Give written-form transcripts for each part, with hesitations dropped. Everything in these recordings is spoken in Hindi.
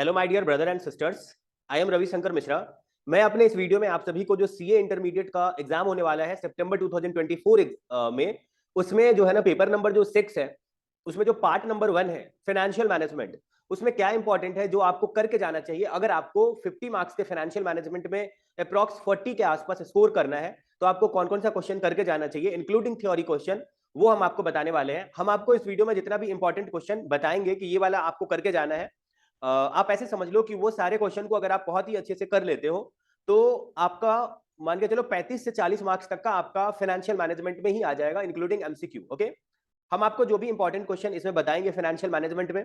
Hello my dear brother and sisters, I am Ravishankar Mishra. मैं अपने इस वीडियो में आप सभी को जो सीए इंटरमीडिएट का एग्जाम होने वाला है सितंबर 2024 में, उसमें जो है ना पेपर नंबर जो 6 है, उसमें जो पार्ट नंबर 1 है फाइनेंशियल मैनेजमेंट, उसमें क्या इंपॉर्टेंट है जो आपको करके जाना चाहिए। अगर आपको 50 मार्क्स के फाइनेंशियल मैनेजमेंट में अप्रॉक्स 40 के आसपास स्कोर करना है तो आपको कौन कौन सा क्वेश्चन करके जाना चाहिए इंक्लूडिंग थ्योरी क्वेश्चन, वो हम आपको बताने वाले हैं। हम आपको इस वीडियो में जितना भी इंपॉर्टेंट क्वेश्चन बताएंगे कि ये वाला आपको करके जाना है, आप ऐसे समझ लो कि वो सारे क्वेश्चन को अगर आप बहुत ही अच्छे से कर लेते हो तो आपका मान के चलो 35 से 40 मार्क्स तक का आपका फाइनेंशियल मैनेजमेंट में ही आ जाएगा इंक्लूडिंग एमसीक्यू। ओके, हम आपको जो भी इंपॉर्टेंट क्वेश्चन इसमें बताएंगे फाइनेंशियल मैनेजमेंट में,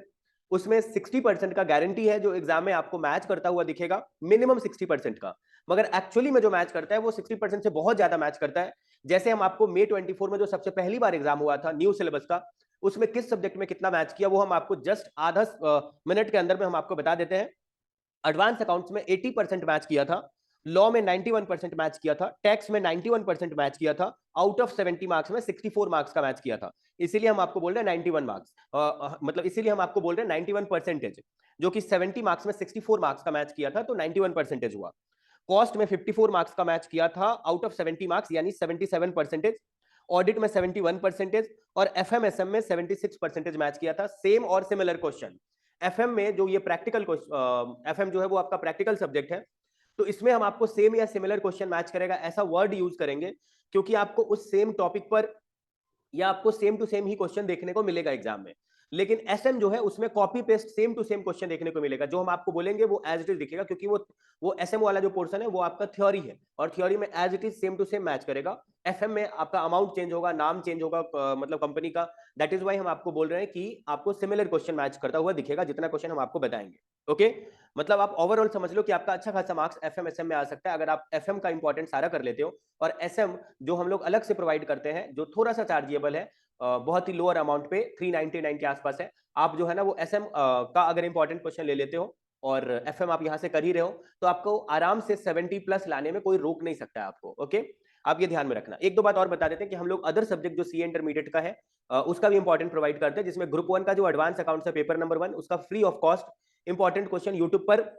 उसमें 60% का गारंटी है जो एग्जाम में आपको मैच करता हुआ दिखेगा, मिनिमम 60% का। मगर एक्चुअली में जो मैच करता है वो 60% से बहुत ज्यादा मैच करता है। जैसे हम आपको May 24 में जो सबसे पहली बार एग्जाम हुआ था न्यू सिलेबस का, उसमें किस सब्जेक्ट में कितना मैच किया वो हम आपको जस्ट आधा मिनट के अंदर में हम आपको बता देते हैं। एडवांस अकाउंट्स में 80% मैच किया था, लॉ में 91% मैच किया था, टैक्स में 91% मैच किया था, आउट ऑफ 70 मार्क्स में 64 मार्क्स का मैच किया था। इसीलिए हम आपको बोल रहे हैं 91 मार्क्स, मतलब इसीलिए हम आपको बोल रहे हैं 91 परसेंटेज, जो कि 70 मार्क्स में 64 मार्क्स का मैच किया था तो 91 परसेंटेज हुआ। कॉस्ट में 54 मार्क्स का मैच किया था आउट ऑफ 70 मार्क्स यानी 77 परसेंटेज, ऑडिट में 71 परसेंटेज और एफएमएसएम में 76 परसेंटेज मैच किया था। सेम और सिमिलर क्वेश्चन एफएम में, जो ये प्रैक्टिकल एफएम जो है वो आपका प्रैक्टिकल सब्जेक्ट है, तो इसमें हम आपको सेम या सिमिलर क्वेश्चन मैच करेगा ऐसा वर्ड यूज करेंगे, क्योंकि आपको उस सेम टॉपिक पर या आपको सेम टू सेम ही क्वेश्चन देखने को मिलेगा एग्जाम में। लेकिन एसएम जो है उसमें copy paste same to same question देखने को मिलेगा, जो हम आपको बोलेंगे वो एज इट इज दिखेगा, क्योंकि वो एसएम वाला जो पोर्शन है वो आपका थ्योरी है और थ्योरी में as it is same to same match करेगा। एफएम में आपका अमाउंट चेंज होगा, नाम चेंज होगा, मतलब कंपनी का। दैट इज वाई हम आपको बोल रहे हैं कि आपको सिमिलर क्वेश्चन मैच करता हुआ दिखेगा जितना क्वेश्चन हम आपको बताएंगे। ओके, मतलब आप ओवरऑल समझ लो कि आपका अच्छा खासा मार्क्स एफएम एसएम में आ सकता है अगर आप एफएम का इंपॉर्टेंट सारा कर लेते हो। और एसएम जो हम लोग अलग से प्रोवाइड करते हैं जो थोड़ा सा चार्जेबल है, बहुत ही लोअर अमाउंट पे 399 के आसपास है, आप जो है ना वो एसएम का अगर इंपॉर्टेंट क्वेश्चन ले लेते हो और एफएम आप यहां से कर ही रहे हो तो आपको आराम से 70 प्लस लाने में कोई रोक नहीं सकता है आपको। ओके, आप ये ध्यान में रखना। एक दो बात और बता देते हैं कि हम लोग अदर सब्जेक्ट जो सीए इंटरमीडिएट का है उसका भी इंपॉर्टेंट प्रोवाइड करते हैं, जिसमें ग्रुप 1 का जो एडवांस अकाउंट है पेपर नंबर 1, उसका free of cost important question YouTube पर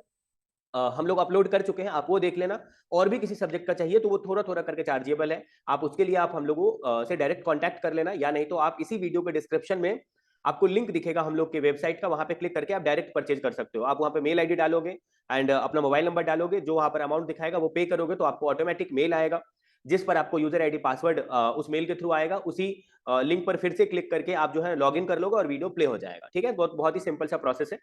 हम लोग अपलोड कर चुके हैं, आप वो देख लेना। और भी किसी सब्जेक्ट का चाहिए तो वो थोड़ा थोड़ा करके चार्जेबल है, आप उसके लिए आप हम लोगों से डायरेक्ट कांटेक्ट कर लेना, या नहीं तो आप इसी वीडियो के डिस्क्रिप्शन में आपको लिंक दिखेगा हम लोग के वेबसाइट का, वहां पे क्लिक करके आप डायरेक्ट परचेज कर सकते हो। आप वहां पे मेल आईडी डालोगे एंड अपना मोबाइल नंबर डालोगे, जो वहां पर अमाउंट दिखाएगा वो पे करोगे तो आपको ऑटोमेटिक मेल आएगा, जिस पर आपको यूजर आईडी पासवर्ड उस मेल के थ्रू आएगा। उसी लिंक पर फिर से क्लिक करके आप जो है लॉग इन कर लोगे और वीडियो प्ले हो जाएगा। ठीक है, बहुत बहुत ही सिंपल सा प्रोसेस है।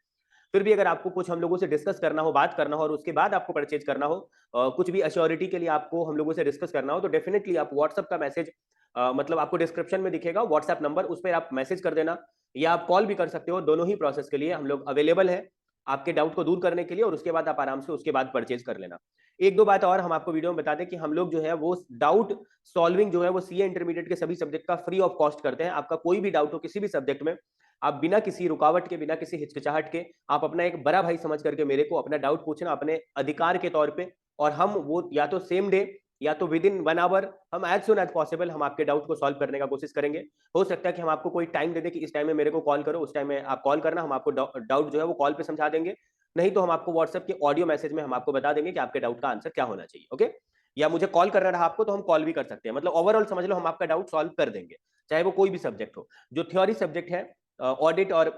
फिर भी अगर आपको कुछ हम लोगों से डिस्कस करना हो, बात करना हो और उसके बाद आपको परचेज करना हो, कुछ भी अश्योरिटी के लिए आपको हम लोगों से डिस्कस करना हो, तो डेफिनेटली आप व्हाट्सएप का मैसेज, मतलब आपको डिस्क्रिप्शन में दिखेगा व्हाट्सएप नंबर, उस पर आप मैसेज कर देना या आप कॉल भी कर सकते हो। दोनों ही प्रोसेस के लिए हम लोग अवेलेबल है आपके डाउट को दूर करने के लिए, और उसके बाद आप आराम से उसके बाद परचेज कर लेना। एक दो बात और हम आपको वीडियो में बता दें कि हम लोग जो है वो डाउट सॉल्विंग जो है वो सीए इंटरमीडिएट के सभी सब्जेक्ट का फ्री ऑफ कॉस्ट करते हैं। आपका कोई भी डाउट हो किसी भी सब्जेक्ट में, आप बिना किसी रुकावट के, बिना किसी हिचकिचाहट के, आप अपना एक बड़ा भाई समझ करके मेरे को अपना डाउट पूछना अपने अधिकार के तौर पे, और हम वो या तो सेम डे या तो विद इन 1 आवर, हम एज सुन एज पॉसिबल हम आपके डाउट को सॉल्व करने का कोशिश करेंगे। हो सकता है कि हम आपको कोई टाइम दे दें कि इस टाइम में मेरे को कॉल करो, उस टाइम में आप कॉल करना, हम आपको डाउट जो है वो कॉल पे समझा देंगे। नहीं तो हम आपको व्हाट्सएप के ऑडियो मैसेज में हम आपको बता देंगे कि आपके डाउट का आंसर क्या होना चाहिए। ओके, या मुझे कॉल करना रहा आपको तो हम कॉल भी कर सकते हैं। मतलब ओवरऑल समझ लो हम आपका डाउट सॉल्व कर देंगे, चाहे वो कोई भी सब्जेक्ट हो। जो थ्योरी सब्जेक्ट है, ऑडिट और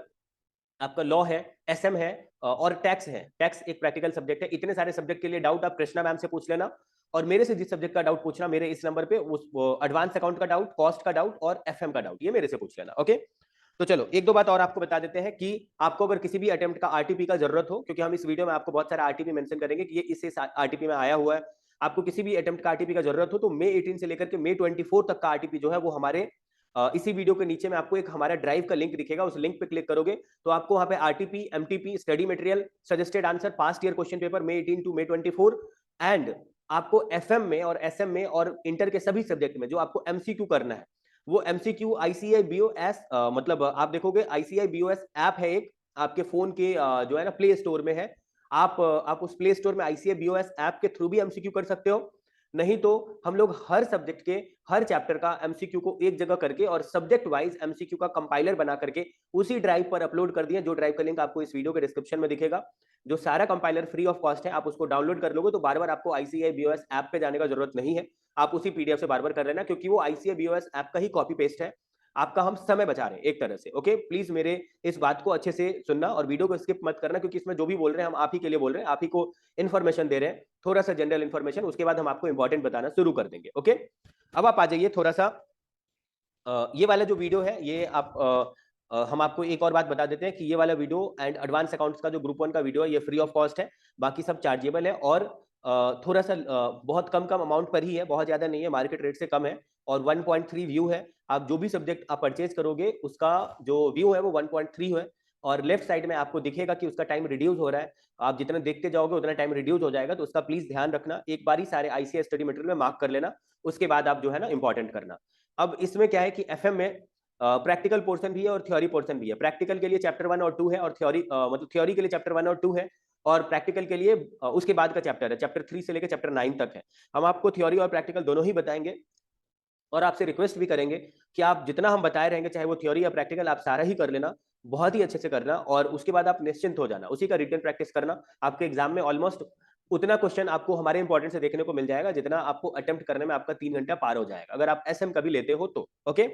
आपका लॉ है, एसएम है, और टैक्स है, टैक्स एक प्रैक्टिकल सब्जेक्ट है। इतने सारे सब्जेक्ट के लिए डाउट आप कृष्णा मैम से पूछ लेना, और मेरे से जिस सब्जेक्ट का डाउट पूछना मेरे इस नंबर पे, उस एडवांस अकाउंट का डाउट, कॉस्ट का डाउट और एफएम का डाउट, ये मेरे से पूछ लेना। ओके, तो चलो एक दो बात और आपको बता देते हैं कि आपको अगर किसी भी अटेम्प्ट का आरटीपी का जरूरत हो, क्योंकि हम इस वीडियो में आपको बहुत सारा आरटीपी मेंशन करेंगे कि ये इस आरटीपी में आया हुआ है, आपको किसी भी अटेम्प्ट का आरटीपी का जरूरत हो तो May 18 से लेकर के May 24 तक का आरटीपी जो है वो हमारे इसी वीडियो के नीचे में आपको एक हमारा ड्राइव का लिंक दिखेगा, उस लिंक पे क्लिक करोगे तो आपको वहां पे RTP, MTP, study material, suggested answer, past year question paper May 18 to May 24, and आपको एफएम में और एसएम में और इंटर के सभी सब्जेक्ट में जो आपको एमसीक्यू करना है, वो एमसीक्यू आईसीआई बीओएस, मतलब आप देखोगे आईसीआई बीओएस ऐप है एक आपके फोन के जो है ना प्ले स्टोर में है। आप उस प्ले स्टोर में आईसीआई बीओएस ऐप के थ्रू भी एमसीक्यू कर सकते हो। नहीं तो हम लोग हर सब्जेक्ट के हर चैप्टर का एमसीक्यू को एक जगह करके और सब्जेक्ट वाइज एमसीक्यू का कंपाइलर बना करके उसी ड्राइव पर अपलोड कर दिए, जो ड्राइव का लिंक आपको इस वीडियो के डिस्क्रिप्शन में दिखेगा। जो सारा कंपाइलर फ्री ऑफ कॉस्ट है, आप उसको डाउनलोड कर लोगे तो बार बार आपको ICAI BOS ऐप पे जाने का जरूरत नहीं है, आप उसी PDF से बार बार कर लेना, क्योंकि वो ICAI BOS ऐप का ही कॉपी पेस्ट है, आपका हम समय बचा रहे हैं एक तरह से। ओके, प्लीज मेरे इस बात को अच्छे से सुनना और वीडियो को स्किप मत करना, क्योंकि इसमें जो भी बोल रहे हैं हम आप ही के लिए बोल रहे हैं, आप ही को इन्फॉर्मेशन दे रहे हैं, थोड़ा सा जनरल इन्फॉर्मेशन, उसके बाद हम आपको इंपॉर्टेंट बताना शुरू कर देंगे। ओके, अब आप आ जाइए थोड़ा सा ये वाला जो वीडियो है ये आप हम आपको एक और बात बता देते हैं कि ये वाला वीडियो एंड एडवांस अकाउंट्स का जो ग्रुप 1 का वीडियो है ये फ्री ऑफ कॉस्ट है, बाकी सब चार्जेबल है और थोड़ा सा बहुत कम अमाउंट पर ही है, बहुत ज्यादा नहीं है, मार्केट रेट से कम है और 1.3 व्यू है। आप जो भी सब्जेक्ट आप परचेज करोगे उसका जो व्यू है वो 1.3 है और लेफ्ट साइड में आपको दिखेगा कि उसका टाइम रिड्यूस हो रहा है, आप जितना देखते जाओगे उतना टाइम रिड्यूस हो जाएगा, तो उसका प्लीज ध्यान रखना, एक बार ही सारे ICAI स्टडी मटेरियल में मार्क कर लेना, उसके बाद आप जो है ना इंपॉर्टेंट करना। अब इसमें क्या है कि FM में प्रैक्टिकल पोर्शन भी है और थ्योरी पोर्शन भी है। प्रैक्टिकल के लिए चैप्टर 1 और 2 है और थ्योरी मतलब थ्योरी के लिए चैप्टर 1 और 2 है और प्रैक्टिकल के लिए उसके बाद का चैप्टर है, चैप्टर 3 से लेकर चैप्टर 9 तक है। हम आपको थ्योरी और प्रैक्टिकल दोनों ही बताएंगे और आपसे रिक्वेस्ट भी करेंगे कि आप जितना हम बताए रहेंगे, चाहे वो थ्योरी या प्रैक्टिकल, आप सारा ही कर लेना, बहुत ही अच्छे से करना और उसके बाद आप निश्चिंत हो जाना, उसी का रिटन प्रैक्टिस करना। आपके एग्जाम में ऑलमोस्ट उतना क्वेश्चन आपको हमारे इंपॉर्टेंट से देखने को मिल जाएगा जितना आपको अटेम्प्ट करने में आपका 3 घंटा पार हो जाएगा, अगर आप SM कभी लेते हो तो। ओके,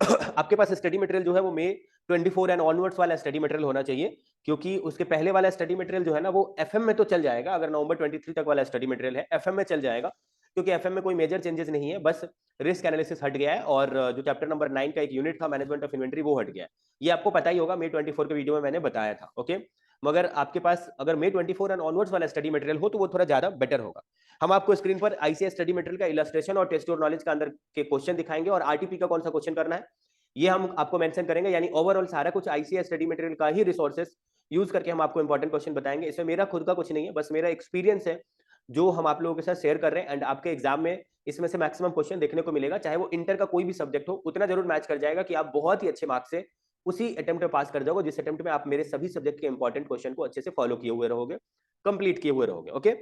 आपके पास स्टडी मटेरियल जो है वो May 24 एंड ऑनवर्ड्स वाला स्टडी मटेरियल होना चाहिए, क्योंकि उसके पहले वाला स्टडी मटेरियल जो है ना वो FM में तो चल जाएगा, अगर नवंबर 23 तक वाला स्टडी मटेरियल है FM में चल जाएगा, क्योंकि FM में कोई मेजर चेंजेस नहीं है, बस रिस्क एनालिसिस हट गया है और जो चैप्टर नंबर 9 का एक यूनिट था मैनेजमेंट ऑफ इन्वेंटरी वो हट गया है, ये आपको पता ही होगा, May 24 के वीडियो में मैंने बताया था। ओके, मगर आपके पास अगर May 24 एंड ऑनवर्ड्स वाला स्टडी मटेरियल हो तो वो थोड़ा ज्यादा बेटर होगा। हम आपको स्क्रीन पर ICAI स्टडी मटेरियल का इलस्ट्रेशन और टेस्ट और नॉलेज का अंदर के क्वेश्चन दिखाएंगे और RTP का कौन सा क्वेश्चन करना है ये हम आपको मेंशन करेंगे, यानी ओवरऑल सारा कुछ ICAI स्टडी मटेरियल का ही रिसोर्सेस यूज करके हम आपको इंपॉर्टेंट क्वेश्चन बताएंगे। इसमें मेरा खुद का कुछ नहीं है, बस मेरा एक्सपीरियंस है जो हम आप लोगों के साथ शेयर कर रहे हैं एंड आपके एग्जाम में इसमें से मैक्सिमम क्वेश्चन देखने को मिलेगा, चाहे वो इंटर का कोई भी सब्जेक्ट हो, उतना जरूर मैच कर जाएगा कि आप बहुत ही अच्छे मार्क्स से उसी अटेम्प्ट में पास कर जाओगे जिस अटेम्प्ट में आप मेरे सभी सब्जेक्ट के इंपॉर्टेंट क्वेश्चन को अच्छे से फॉलो किए हुए रहोगे, कंप्लीट किए हुए रहोगे। ओके,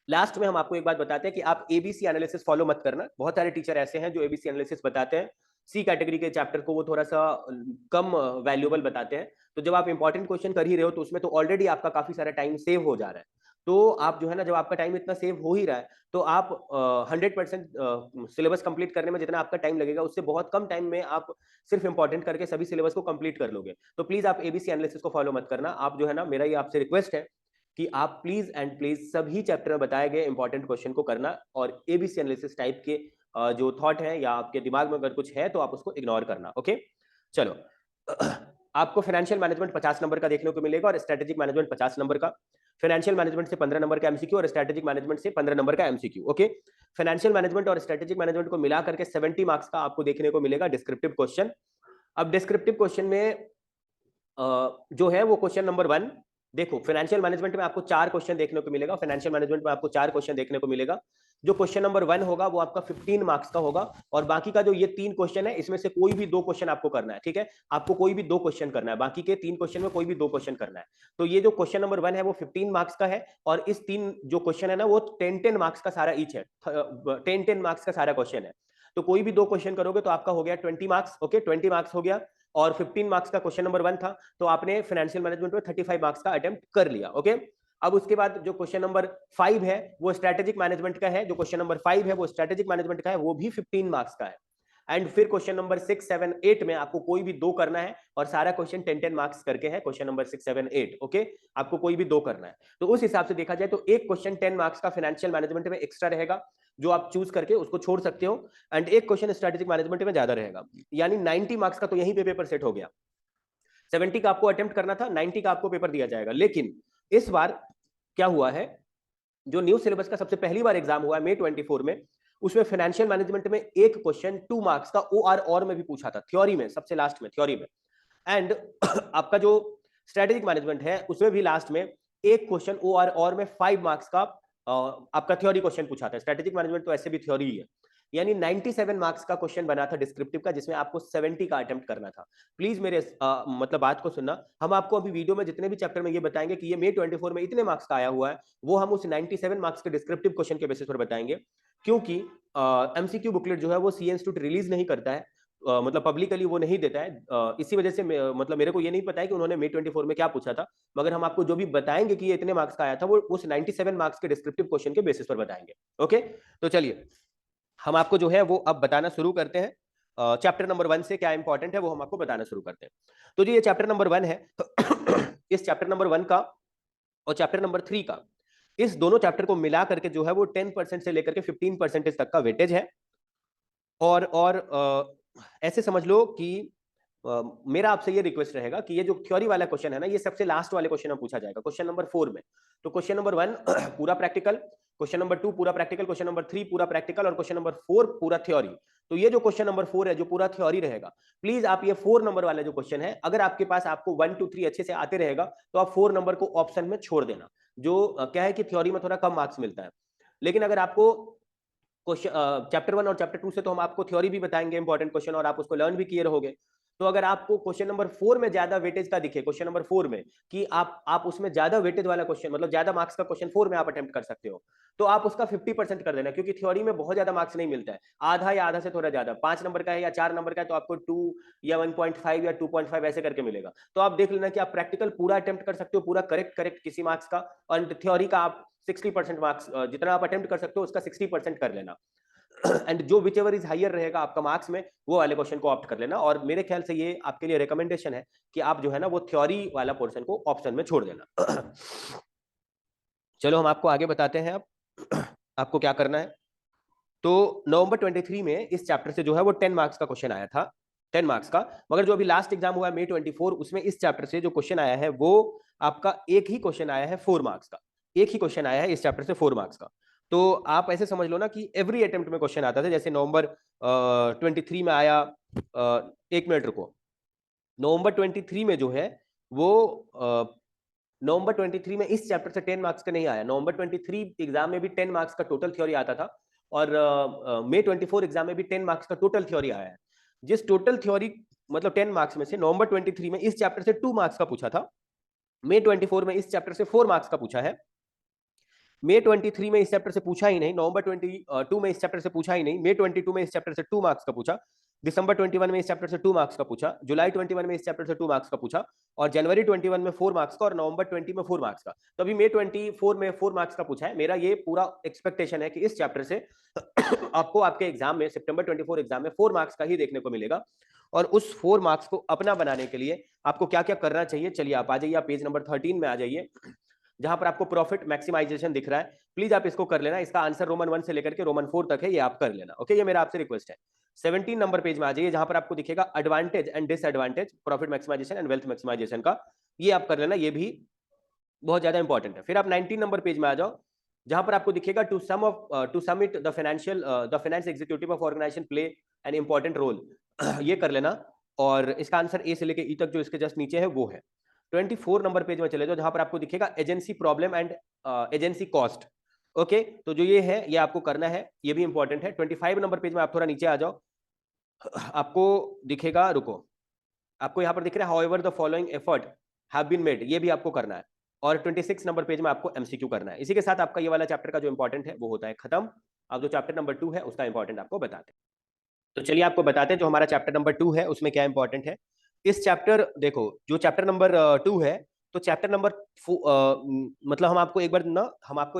लास्ट में हम आपको एक बात बताते हैं कि आप ABC एनालिसिस फॉलो मत करना, बहुत सारे टीचर ऐसे हैं जो ABC एनालिसिस बताते हैं, C कैटेगरी के चैप्टर को वो थोड़ा सा कम वैल्यूएबल बताते हैं, तो जब आप इंपॉर्टेंट क्वेश्चन कर ही रहे हो तो उसमें तो ऑलरेडी आपका काफी सारा टाइम सेव हो जा रहा है, तो आप जो है ना, जब आपका टाइम इतना सेव हो ही रहा है तो आप 100% सिलेबस कंप्लीट करने में जितना आपका टाइम लगेगा उससे बहुत कम टाइम में आप सिर्फ इंपॉर्टेंट करके सभी सिलेबस को कंप्लीट कर लोगे। तो प्लीज आप ABC एनालिसिस को फॉलो मत करना, आप जो है ना, मेरा ये आपसे रिक्वेस्ट है कि आप प्लीज एंड प्लीज सभी चैप्टर में बताए गए इंपॉर्टेंट क्वेश्चन को करना और ABC एनालिसिस टाइप के जो थॉट है या आपके दिमाग में अगर कुछ है तो आप उसको इग्नोर करना। ओके, चलो आपको फाइनेंशियल मैनेजमेंट 50 नंबर का देखने को मिलेगा और स्ट्रेटेजिक मैनेजमेंट 50 नंबर का, फाइनेंशियल मैनेजमेंट से 15 नंबर का MCQ और स्ट्रेटेजिक मैनेजमेंट से 15 नंबर का MCQ। ओके, फाइनेंशियल मैनेजमेंट और स्ट्रेटेजिक मैनेजमेंट को मिला करके 70 मार्क्स का आपको देखने को मिलेगा डिस्क्रिप्टिव क्वेश्चन। अब डिस्क्रिप्टिव क्वेश्चन में जो है वो क्वेश्चन नंबर 1, देखो फाइनेंशियल मैनेजमेंट में आपको 4 क्वेश्चन देखने को मिलेगा, फाइनेंशियल मैनेजमेंट में आपको 4 क्वेश्चन देखने को मिलेगा। जो क्वेश्चन नंबर 1 होगा वो आपका 15 मार्क्स का होगा और बाकी का जो ये 3 क्वेश्चन है इसमें से कोई भी 2 क्वेश्चन आपको करना है, ठीक है, आपको कोई भी 2 क्वेश्चन करना है, बाकी के 3 क्वेश्चन में कोई भी 2 क्वेश्चन करना है। तो ये जो क्वेश्चन नंबर 1 है वो 15 मार्क्स का है और इस 3 जो क्वेश्चन है ना वो 10-10 मार्क्स का सारा ईच है, 10-10 मार्क्स का सारा क्वेश्चन है, तो कोई भी 2 क्वेश्चन करोगे तो आपका हो गया 20 मार्क्स। ओके, 20 मार्क्स हो गया और 15 मार्क्स का क्वेश्चन नंबर 1 था, तो आपने फाइनेंशियल मैनेजमेंट में 35 मार्क्स का अटेम्प्ट कर लिया। ओके, अब उसके बाद जो क्वेश्चन नंबर 5 है वो स्ट्रेटेजिक मैनेजमेंट का है, जो क्वेश्चन नंबर 5 है वो स्ट्रेटेजिक मैनेजमेंट का है, वो भी 15 मार्क्स का है। एंड फिर क्वेश्चन नंबर 6, 7, 8 में आपको कोई भी 2 करना है और सारा क्वेश्चन 10-10 मार्क्स करके है, क्वेश्चन नंबर 6, 7, 8। ओके, आपको कोई भी 2 करना है, तो उस हिसाब से देखा जाए तो एक क्वेश्चन 10 मार्क्स का फाइनेंशियल मैनेजमेंट में एक्स्ट्रा रहेगा जो आप चूज करके उसको छोड़ सकते हो, एंड एक क्वेश्चन स्ट्रेटेजिक मैनेजमेंट में ज्यादा रहेगा, यानी 90 मार्क्स का तो यहीं पे पेपर सेट हो गया। 70 का आपको अटेम्प्ट करना था, 90 का आपको पेपर दिया जाएगा। लेकिन इस बार क्या हुआ है, जो न्यू सिलेबस का सबसे पहली बार एग्जाम हुआ है May 24 में, उसमें फाइनेंशियल मैनेजमेंट में एक क्वेश्चन 2 मार्क्स का OR और में भी पूछा था, थ्योरी में, सबसे लास्ट में थ्योरी में। एंड आपका जो स्ट्रेटेजिक मैनेजमेंट है उसमें भी लास्ट में एक क्वेश्चन OR और में 5 मार्क्स का आपका थ्योरी क्वेश्चन पूछा था। स्ट्रेटेजिक मैनेजमेंट तो ऐसे भी थ्योरी ही है, यानी 97 मार्क्स का क्वेश्चन बना था डिस्क्रिप्टिव का, जिसमें आपको 70 का अटेम्प्ट करना था। प्लीज मेरे मतलब बात को सुनना, हम आपको अभी वीडियो में जितने भी चैप्टर में ये बताएंगे कि ये May 24 में इतने मार्क्स का आया हुआ है, वो हम उस 97 मार्क्स के डिस्क्रिप्टिव क्वेश्चन के बेसिस पर बताएंगे, क्योंकि MCQ बुकलेट जो है वो CA इंस्टीट्यूट रिलीज नहीं करता है, मतलब पब्लिकली वो नहीं देता है, इसी वजह से मतलब मेरे को ये नहीं पता है कि उन्होंने May 24 में क्या पूछा था, मगर हम आपको जो भी बताएंगे कि ये इतने मार्क्स का आया था वो उस 97 मार्क्स के डिस्क्रिप्टिव क्वेश्चन के बेसिस पर बताएंगे। ओके, तो चलिए हम आपको जो है वो अब बताना शुरू करते हैं। चैप्टर नंबर 1 से क्या इंपॉर्टेंट है वो हम आपको बताना शुरू करते हैं। तो जो ये चैप्टर नंबर 1 है इस चैप्टर नंबर 1 का और चैप्टर नंबर 3 का, इस दोनों चैप्टर को मिला करके जो है वो 10% से लेकर के 15% तक का वेटेज है। और ऐसे समझ लो कि मेरा आपसे ये रिक्वेस्ट रहेगा कि ये जो थ्योरी वाला क्वेश्चन है ना, ये सबसे लास्ट वाले क्वेश्चन में पूछा जाएगा, क्वेश्चन नंबर 4 में। तो क्वेश्चन नंबर 1 पूरा प्रैक्टिकल, क्वेश्चन नंबर 2 पूरा प्रैक्टिकल, क्वेश्चन नंबर 3 पूरा प्रैक्टिकल और क्वेश्चन नंबर 4 पूरा थ्योरी। तो ये जो क्वेश्चन नंबर 4 है जो पूरा थ्योरी रहेगा, प्लीज आप ये 4 नंबर वाला जो क्वेश्चन है, अगर आपके पास आपको 1 2 3 अच्छे से आते रहेगा तो आप 4 नंबर को ऑप्शन में छोड़ देना। जो क्या है कि थ्योरी में थोड़ा कम मार्क्स मिलता है, लेकिन अगर आपको क्वेश्चन चैप्टर 1 और चैप्टर 2 से तो हम आपको थ्योरी भी बताएंगे इंपॉर्टेंट क्वेश्चन, और आप उसको लर्न भी किए रहोगे। तो अगर आपको क्वेश्चन नंबर 4 में ज्यादा वेटेज का दिखे, क्वेश्चन नंबर 4 में कि आप उसमें ज्यादा वेटेज वाला क्वेश्चन, मतलब ज्यादा मार्क्स का क्वेश्चन 4 में आप अटेम्प्ट कर सकते हो, तो आप उसका 50% कर देना, क्योंकि थ्योरी में बहुत ज्यादा मार्क्स नहीं मिलता है, आधा या आधा से थोड़ा ज्यादा, 5 नंबर का है या 4 नंबर का है तो आपको 2 या 1.5 या 2.5 ऐसे करके मिलेगा। तो आप देख लेना कि आप प्रैक्टिकल पूरा अटेम्प्ट कर सकते हो, पूरा करेक्ट किसी मार्क्स का, और थ्योरी का आप 60% मार्क्स, जितना आप अटेम्प्ट कर सकते हो उसका 60% कर लेना। एंड जो विच एवर इज हाइयर रहेगा आपका मार्क्स में, वो वाले क्वेश्चन को ऑप्ट कर लेना। और मेरे ख्याल से ये आपके लिए रिकमेंडेशन है कि आप जो है ना वो थ्योरी वाला पोर्शन को ऑप्शन में छोड़ देना। चलो हम आपको आगे बताते हैं अब आपको क्या करना है। तो नवंबर 23 में इस चैप्टर से जो है वो 10 मार्क्स का क्वेश्चन आया था, 10 मार्क्स का। मगर जो अभी लास्ट एग्जाम हुआ है May 24, उसमें इस चैप्टर से जो क्वेश्चन आया है वो आपका एक ही क्वेश्चन आया है 4 मार्क्स का, एक ही क्वेश्चन आया है इस चैप्टर से 4 मार्क्स का। तो आप ऐसे समझ लो ना कि एवरी अटेम्प्ट में क्वेश्चन आता था, जैसे नवंबर 23 में आया, एक मिनट रुको, नवंबर 23 में जो है वो नवंबर 23 में इस चैप्टर से 10 मार्क्स का नहीं आया, नवंबर 23 एग्जाम में भी 10 मार्क्स का टोटल थ्योरी आता था, और May 24 एग्जाम में भी 10 मार्क्स का टोटल थ्योरी आया है। जिस टोटल थ्योरी मतलब 10 मार्क्स में से नवंबर 23 में इस चैप्टर से 2 मार्क्स का पूछा था, May 24 में इस चैप्टर से 4 मार्क्स का पूछा है। May 23 में इस चैप्टर से पूछा ही नहीं, नवंबर 22 में इस चैप्टर से पूछा ही नहीं, May 22 में इस चैप्टर से 2 मार्क्स का पूछा, दिसंबर 21 में इस चैप्टर से 2 मार्क्स का पूछा, जुलाई 21 में इस चैप्टर से 2 मार्क्स का पूछा, और जनवरी 21 में 4 मार्क्स का, और नवंबर 20 में 4 मार्क्स का। तो अभी May 24 में 4 मार्क्स का पूछा है। मेरा ये पूरा एक्सपेक्टेशन है कि इस चैप्टर से आपको आपके एग्जाम में, सितंबर 24 एग्जाम में 4 मार्क्स का ही देखने को मिलेगा। और उस 4 मार्क्स को अपना बनाने के लिए आपको क्या क्या करना चाहिए, चलिए आप आ जाइए, आप पेज नंबर 13 में आ जाइए, जहां पर आपको प्रॉफिट मैक्सिमाइजेशन दिख रहा है। प्लीज आप इसको कर लेना, इसका आंसर रोमन 1 से लेकर के रोमन 4 तक है, ये आप कर लेना। ओके, ये मेरा आपसे रिक्वेस्ट है। 17 नंबर पेज में आ जाइए, जहां पर आपको दिखेगा advantage and disadvantage, profit maximisation and wealth maximisation का, ये आप कर लेना, ये भी बहुत ज्यादा इंपॉर्टेंट है। फिर आप 19 नंबर पेज में आ जाओ, जहां पर आपको दिखेगा to submit the finance executive of organisation play an important role, ये कर लेना। और इसका आंसर ए से लेकर ई तक जो इसके जस्ट नीचे है वो है। 24 नंबर पेज में चले जाओ, जहां पर आपको दिखेगा agency problem and agency cost. Okay, तो जो ये है ये आपको करना है, ये भी इंपॉर्टेंट है। 25 नंबर पेज में आप थोड़ा नीचे आ जाओ, आपको दिखेगा, रुको, आपको यहाँ पर दिख रहा है however the following effort have been made, ये भी आपको करना है। और 26 नंबर पेज में आपको एमसीक्यू करना है। इसी के साथ आपका ये वाला चैप्टर का जो इंपॉर्टेंट है वो होता है खत्म। अब जो चैप्टर नंबर 2 है उसका इंपॉर्टेंट आपको बताते हैं। तो चलिए आपको बताते हैं जो हमारा चैप्टर नंबर 2 है उसमें क्या इंपॉर्टेंट है। इस चैप्टर, देखो जो चैप्टर नंबर 2 है, तो चैप्टर नंबर मतलब हम आपको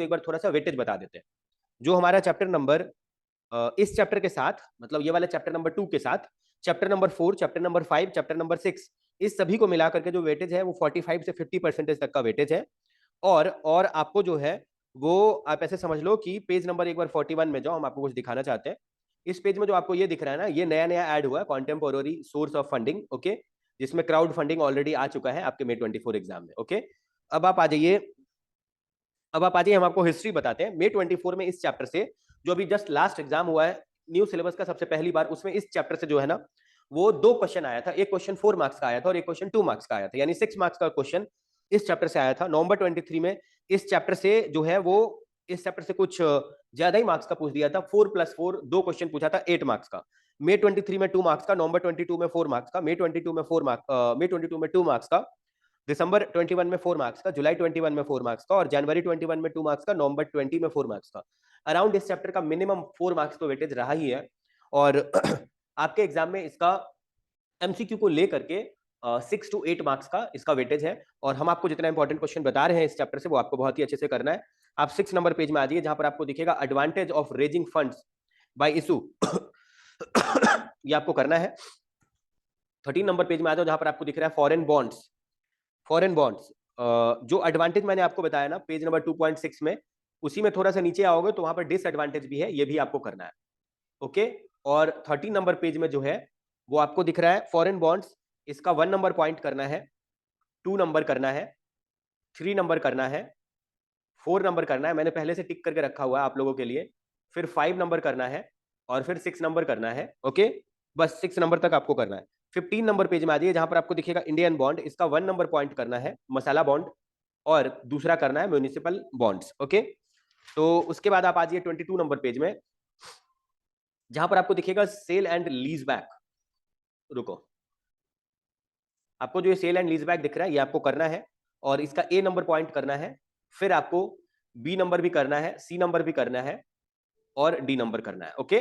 एक बार थोड़ा सा वेटेज बता देते हैं। जो हमारा चैप्टर नंबर इस चैप्टर के साथ, मतलब ये वाला चैप्टर नंबर 2 के साथ, chapter number 4, chapter number 5, chapter number 6, इस सभी को मिलाकर के जो वेटेज है वो 45 से 50% तक का वेटेज है। और आपको जो है वो आप ऐसे समझ लो कि पेज नंबर एक बार 41 में जाओ, हम आपको कुछ दिखाना चाहते हैं। इस पेज में जो आपको ये दिख रहा है ना, ये नया नया ऐड हुआ है, कॉन्टेम्पोररी सोर्स ऑफ फंडिंग। ओके, जिसमें क्राउड फंडिंग ऑलरेडी आ चुका है आपके May 24 एग्जाम में। ओके, अब आप आ जाइए, हम आपको हिस्ट्री बताते हैं। May 24 में इस चैप्टर से जो अभी जस्ट लास्ट एग्जाम हुआ है न्यू सिलेबस का सबसे पहली बार, उसमें इस चैप्टर से जो है ना वो 2 क्वेश्चन आया था। एक क्वेश्चन 4 मार्क्स का आया था और एक क्वेश्चन 2 मार्क्स का आया था, यानी 6 मार्क्स का क्वेश्चन इस चैप्टर से आया था। नवंबर 23 में इस चैप्टर से जो है वो इस चैप्टर से कुछ ज्यादा ही मार्क्स का पूछ दिया था, 4+4 2 क्वेश्चन पूछा था 8 मार्क्स का। May 23 में 2 मार्क्स का, नवंबर 22 में 4 मार्क्स का, May 22 में 2 मार्क्स का, दिसंबर 21 में 4 मार्क्स का, जुलाई 21 में 4 मार्क्स का, और जनवरी 21 में 2 मार्क्स का, नवंबर 20 में 4 मार्क्स का। अराउंड इस चैप्टर का मिनिमम 4 मार्क्स तो वेटेज रहा ही है। और आपके एग्जाम में इसका एमसीक्यू को लेकर के 6 to 8 मार्क्स का इसका वेटेज है, और हम आपको जितना इंपॉर्टेंट क्वेश्चन बता रहे हैं इस चैप्टर से वो आपको बहुत ही अच्छे से करना है। आप 6 नंबर पेज में आ जाइए, जहां पर आपको दिखेगा advantage of raising funds bye issue ये आपको करना है। 13 नंबर पेज में आ जाओ, जहां पर आपको दिख रहा है फॉरेन बॉन्ड्स। फॉरेन बॉन्ड्स जो एडवांटेज मैंने आपको बताया ना पेज नंबर 2.6 में, उसी में थोड़ा सा नीचे आओगे तो वहां पर डिसएडवांटेज भी है, ये भी आपको करना है। ओके, और 13 नंबर पेज में जो है वो आपको दिख रहा है फॉरेन बॉन्ड्स, इसका 1 नंबर पॉइंट करना है, 2 नंबर करना है, 3 नंबर करना है, 4 नंबर करना है, मैंने पहले से टिक करके रखा हुआ है आप लोगों के लिए, फिर 5 नंबर करना है, और फिर 6 नंबर करना है। ओके, बस 6 नंबर तक आपको करना है। 15 नंबर पेज में आ जाइए, जहां पर आपको दिखेगा इंडियन बॉन्ड, इसका 1 नंबर पॉइंट करना है, मसाला बॉन्ड, और दूसरा करना है म्यूनिसिपल बॉन्ड्स। ओके, तो उसके बाद आप आ जाइए 22 नंबर पेज में, जहां पर आपको दिखेगा सेल एंड लीज बैक। रुको, आपको जो ये सेल एंड लीज बैक दिख रहा है ये आपको करना है, और इसका ए नंबर पॉइंट करना है, फिर आपको बी नंबर भी करना है, सी नंबर भी करना है, और डी नंबर करना है। ओके,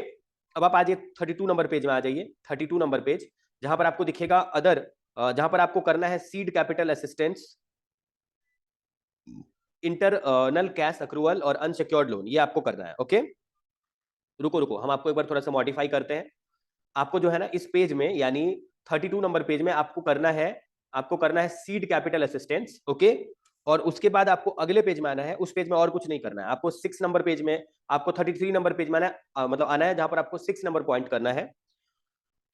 अब आप आ जाइए 32 नंबर पेज में आ जाइए, 32 नंबर पेज, जहां पर आपको दिखेगा अदर, जहां पर आपको करना है seed capital assistance, internal cash accrual और अनसिक्योर्ड लोन, ये आपको करना है। ओके, रुको रुको, हम आपको एक बार थोड़ा सा मॉडिफाई करते हैं। आपको जो है ना इस पेज में, यानी 32 नंबर पेज में आपको करना है सीड कैपिटल असिस्टेंस। ओके, और उसके बाद आपको अगले पेज में आना है, उस पेज में और कुछ नहीं करना है आपको। 6 नंबर पेज में आपको 33 नंबर पेज में आना है, मतलब आना है, जहां पर आपको 6 नंबर पॉइंट करना है।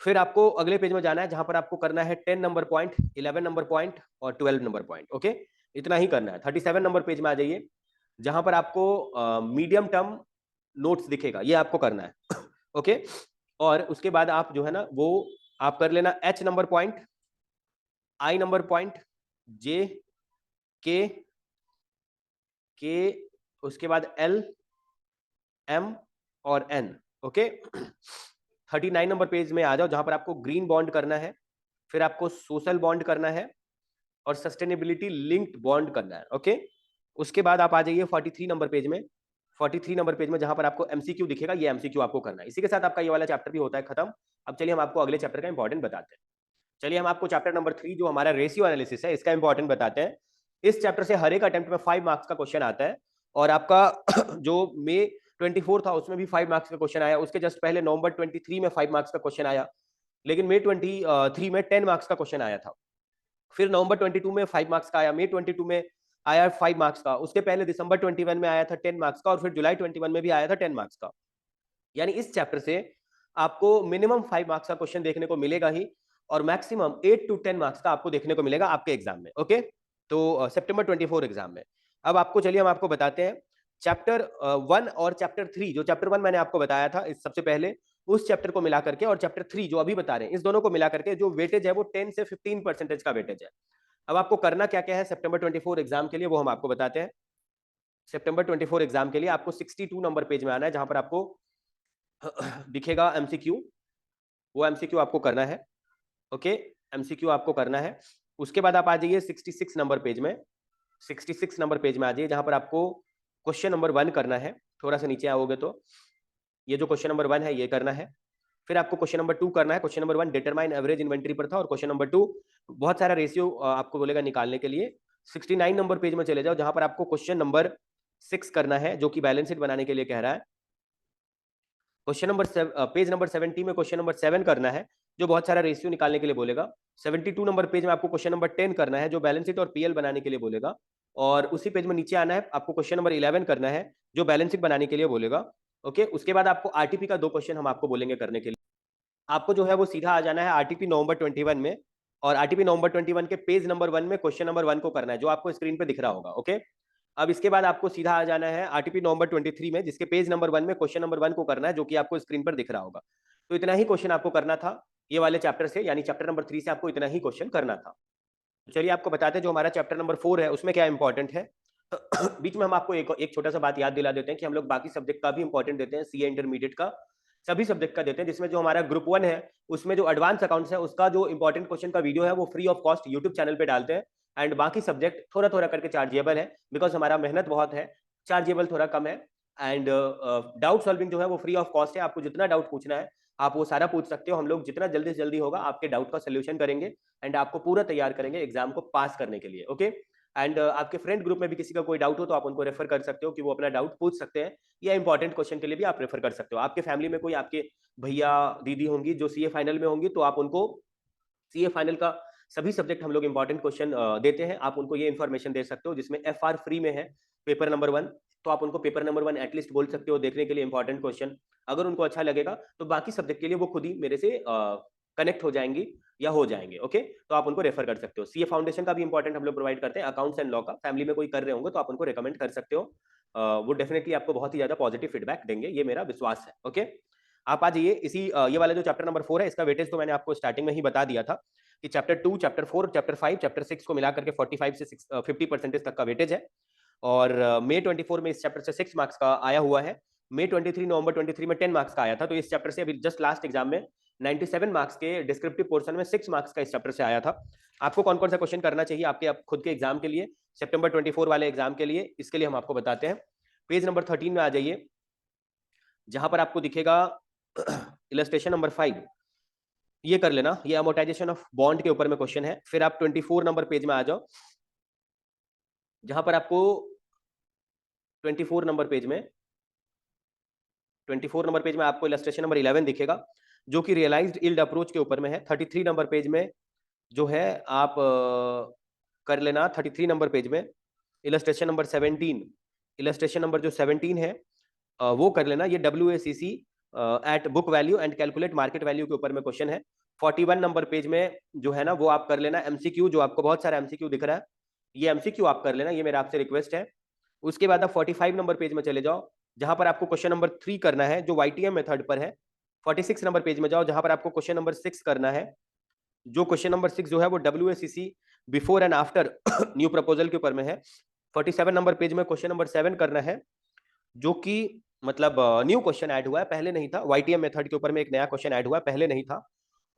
फिर आपको अगले पेज में जाना है, जहां पर आपको करना है 10 नंबर पॉइंट, 11 नंबर पॉइंट और 12 नंबर पॉइंट। ओके, इतना ही करना है। 37 नंबर पेज में आ जाइए, जहां पर आपको मीडियम टर्म नोट्स दिखेगा, ये आपको करना है। ओके, और उसके बाद आप जो है ना वो आप कर लेना H number point, I number point, J, K, उसके बाद एल, एम और एन। ओके, 39 नंबर पेज में आ जाओ, जहां पर आपको ग्रीन बॉन्ड करना है, फिर आपको सोशल बॉन्ड करना है, और सस्टेनेबिलिटी लिंक्ड बॉन्ड करना है। ओके, उसके बाद आप आ जाइए 43 नंबर पेज में, 43 नंबर पेज में जहां पर आपको एमसीक्यू दिखेगा, ये एमसीक्यू आपको करना है। इसी के साथ आपका ये वाला चैप्टर भी होता है खत्म। अब चलिए हम आपको अगले चैप्टर का इंपॉर्टेंट बताते हैं। चलिए हम आपको चैप्टर नंबर 3 जो हमारा रेशियो एनालिसिस है इसका इंपॉर्टेंट बताते हैं। इस चैप्टर से हर एक अटेम्प्ट में 5 मार्क्स का क्वेश्चन आता है, और आपका जो मई 24 था उसमें भी 5 मार्क्स का क्वेश्चन आया, उसके जस्ट पहले नवंबर 23 में 5 मार्क्स का क्वेश्चन आया, लेकिन मई 23 में 10 मार्क्स का क्वेश्चन आया था। फिर नवंबर 22 में 5 मार्क्स का आया, मई 22 में आया 5 मार्क्स का, उसके पहले दिसंबर 21 में आया था 10 मार्क्स का, और फिर जुलाई 21 में भी आया था 10 मार्क्स का। यानी इस चैप्टर से आपको मिनिमम 5 मार्क्स का क्वेश्चन देखने को मिलेगा ही, और मैक्सिमम 8 to 10 मार्क्स का आपको देखने को मिलेगा आपके एग्जाम में। ओके, तो सितंबर 24 एग्जाम में। अब आपको चलिए हम आपको बताते हैं चैप्टर 1 और चैप्टर 3। जो चैप्टर 1 मैंने आपको बताया था इस सबसे पहले, उस चैप्टर को मिला करके, और चैप्टर 3 जो अभी बता रहे हैं, इस दोनों को मिला करके जो वेटेज है वो 10 से 15% का वेटेज है। अब आपको करना क्या क्या है सितंबर 24 एग्जाम के लिए, वो हम आपको बताते हैं। सितंबर 24 एग्जाम के लिए आपको 62 नंबर पेज में आना है, जहां पर आपको दिखेगा एमसीक्यू, वो एमसीक्यू आपको करना है। ओके, एमसीक्यू आपको करना है। उसके बाद आप आ जाइए 66 नंबर पेज में, 66 नंबर पेज में आ जाइए, जहां पर आपको क्वेश्चन नंबर 1 करना है। थोड़ा सा नीचे आओगे तो ये जो क्वेश्चन नंबर 1 है ये करना है। फिर आपको क्वेश्चन नंबर 2 करना है। Question number 1 determine average inventory पर था, और क्वेश्चन नंबर 2 बहुत सारा रेशियो आपको बोलेगा निकालने के लिए। 69 नंबर पेज में चले जाओ, जहां पर आपको क्वेश्चन नंबर 6 करना है, जो कि बैलेंस शीट बनाने के लिए कह रहा है। क्वेश्चन नंबर पेज नंबर 70 में क्वेश्चन नंबर 7 करना है, जो बहुत सारा रेशियो निकालने के लिए बोलेगा। 72 नंबर पेज में आपको क्वेश्चन नंबर 10 करना है, जो बैलेंस शीट और पीएल बनाने के लिए बोलेगा। और उसी पेज में नीचे आना है, आपको क्वेश्चन नंबर 11 करना है, जो बैलेंस शीट बनाने के लिए बोलेगा। ओके, उसके बाद आपको आरटीपी का 2 क्वेश्चन हम आपको बोलेंगे करने के लिए। आपको जो है वो सीधा आ जाना है आरटीपी नवंबर 21 में, और आरटीपी नवंबर 21 के पेज नंबर 1 में क्वेश्चन नंबर 1 को करना है, जो आपको स्क्रीन पे दिख रहा होगा। ओके, अब इसके बाद आपको सीधा आ जाना है आरटीपी नवंबर 23 में, जिसके पेज नंबर 1 में क्वेश्चन नंबर 1 को करना है, जो कि आपको स्क्रीन पर दिख रहा होगा। तो इतना ही क्वेश्चन आपको करना था ये वाले चैप्टर से, यानी चैप्टर नंबर 3 से आपको इतना ही क्वेश्चन करना था। चलिए आपको बताते हैं जो हमारा चैप्टर नंबर 4 है उसमें क्या इंपॉर्टेंट है। बीच में हम आपको एक छोटा सा बात याद दिला देते हैं कि हम लोग बाकी सब्जेक्ट का भी इंपॉर्टेंट देते हैं, सीए इंटरमीडिएट का सभी सब्जेक्ट का देते हैं, जिसमें जो हमारा ग्रुप 1 है उसमें जो एडवांस अकाउंट्स है उसका जो इंपॉर्टेंट क्वेश्चन का वीडियो है वो free of cost YouTube channel पे डालते हैं। एंड बाकी सब्जेक्ट थोड़ा थोड़ा करके चार्जेबल है, बिकॉज हमारा मेहनत बहुत है, चार्जेबल थोड़ा कम है। एंड डाउट सॉल्विंग जो है वो फ्री ऑफ कॉस्ट है, आपको जितना डाउट पूछना है आप वो सारा पूछ सकते हो। हम लोग जितना जल्दी से जल्दी होगा आपके डाउट का सोल्यूशन करेंगे एंड आपको पूरा तैयार करेंगे एग्जाम को पास करने के लिए। ओके एंड आपके फ्रेंड ग्रुप में भी किसी का कोई डाउट हो तो आप उनको रेफर कर सकते हो कि वो अपना डाउट पूछ सकते हैं, या इंपॉर्टेंट क्वेश्चन के लिए भी आप रेफर कर सकते हो। आपके फैमिली में कोई आपके भैया दीदी होंगी जो सीए फाइनल में होंगी, तो आप उनको सीए फाइनल का सभी सब्जेक्ट हम लोग इंपॉर्टेंट क्वेश्चन देते हैं, आप उनको ये इन्फॉर्मेशन दे सकते हो। जिसमें एफआर फ्री में है पेपर नंबर 1, तो आप उनको पेपर नंबर 1 एटलीस्ट बोल सकते हो देखने के लिए इंपॉर्टेंट क्वेश्चन। अगर उनको अच्छा लगेगा तो बाकी सब्जेक्ट के लिए वो खुद ही मेरे से कनेक्ट हो जाएंगी या हो जाएंगे। ओके तो आप उनको रेफर कर सकते हो। सीए फाउंडेशन का भी इंपॉर्टेंट हम लोग प्रोवाइड करते हैं, अकाउंट्स एंड लॉ का फैमिली में कोई कर रहे होंगे तो आप उनको रिकमेंड कर सकते हो। वो डेफिनेटली आपको बहुत ही ज्यादा पॉजिटिव फीडबैक देंगे, ये मेरा विश्वास है। ओके आप आ जाइए इसी ये वाला जो चैप्टर नंबर 4 है, इसका वेटेज तो मैंने आपको स्टार्टिंग में ही बता दिया था कि चैप्टर 2, चैप्टर 4, चैप्टर 5, चैप्टर 6 को मिलाकर के 45 से 50% तक का वेटेज है। और मई 24 में इस चैप्टर से 6 मार्क्स का आया हुआ है। मई 23 नवंबर 23 में 10 मार्क्स का आया था। तो इस चैप्टर से अभी जस्ट लास्ट एग्जाम में 97 मार्क्स के डिस्क्रिप्टिव पोर्शन में 6 मार्क्स का इस चैप्टर से आया था। आपको कौन कौन सा क्वेश्चन करना चाहिए आपके खुद के एग्जाम के लिए, सितंबर 24 वाले एग्जाम के लिए, इसके लिए हम आपको बताते हैं। पेज नंबर 13 में आ जाइए, जहां पर आपको दिखेगा इलस्ट्रेशन नंबर 5, ये कर लेना, ये अमोर्टाइजेशन ऑफ बॉन्ड के ऊपर में क्वेश्चन है। फिर आप 24 नंबर पेज में आ जाओ, जहां पर आपको 24 नंबर पेज में 24 नंबर पेज में आपको इलस्ट्रेशन नंबर 11 दिखेगा, जो कि रियलाइज्ड यील्ड अप्रोच के ऊपर में है। 33 नंबर पेज में जो है आप कर लेना 33 नंबर पेज में इलस्ट्रेशन नंबर 17, इलस्ट्रेशन नंबर जो 17 है वो कर लेना। ये WACC at book value and calculate market value के ऊपर में क्वेश्चन है। 41 नंबर पेज में जो है ना वो आप कर लेना MCQ, जो आपको बहुत सारा MCQ दिख रहा है, ये MCQ आप कर लेना, ये मेरा आपसे रिक्वेस्ट है। उसके बाद आप 45 नंबर पेज में चले जाओ, जहां पर आपको क्वेश्चन नंबर 3 करना है जो YTM मेथड पर है। 46 नंबर पेज में जाओ, जहां पर आपको क्वेश्चन नंबर 6 करना है, जो क्वेश्चन नंबर 6 जो है वो WACC before and after new proposal के ऊपर में है। 47 नंबर पेज में क्वेश्चन नंबर 7 करना है, जो कि मतलब न्यू क्वेश्चन ऐड हुआ है, पहले नहीं था। YTM मेथड के ऊपर में एक नया क्वेश्चन ऐड हुआ है, पहले नहीं था।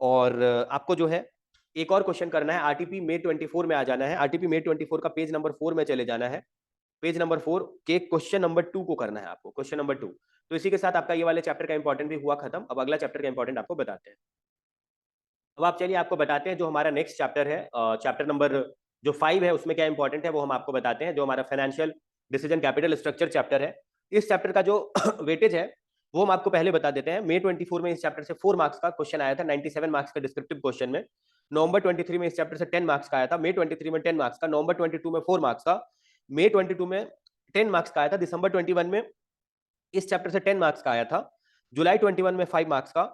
और आपको जो है एक और क्वेश्चन करना है, RTP मई 24 में आ जाना है। RTP मई 24 का पेज नंबर 4 में चले जाना है। पेज नंबर 4 के क्वेश्चन नंबर 2 को करना है आपको, क्वेश्चन नंबर 2। तो इसी के साथ आपका ये वाले चैप्टर का इंपॉर्टेंट भी हुआ खत्म। अब अगला चैप्टर का इंपॉर्टेंट आपको बताते हैं। अब आप चलिए आपको बताते हैं जो हमारा नेक्स्ट चैप्टर है, चैप्टर नंबर जो 5 है, उसमें क्या इंपॉर्टेंट है वो हम आपको बताते हैं। जो हमारा financial decision capital structure chapter है, इस चैप्टर का जो वेटेज है वो हम आपको पहले बता देते हैं। मई 24 में इस चैप्टर से 4 मार्क्स का क्वेश्चन आया था, 97 मार्क्स का डिस्क्रिप्टिव क्वेश्चन में। नवंबर 23 में इस चैप्टर से 10 मार्क्स का आया था। मई 23 में 10 मार्क्स का, नवंबर 22 में 4 मार्क्स का, मई 22 में 10 मार्क्स का आया था। दिसंबर 21 में इस चैप्टर से 10 मार्क्स का आया था। जुलाई 21 में 5 मार्क्स का,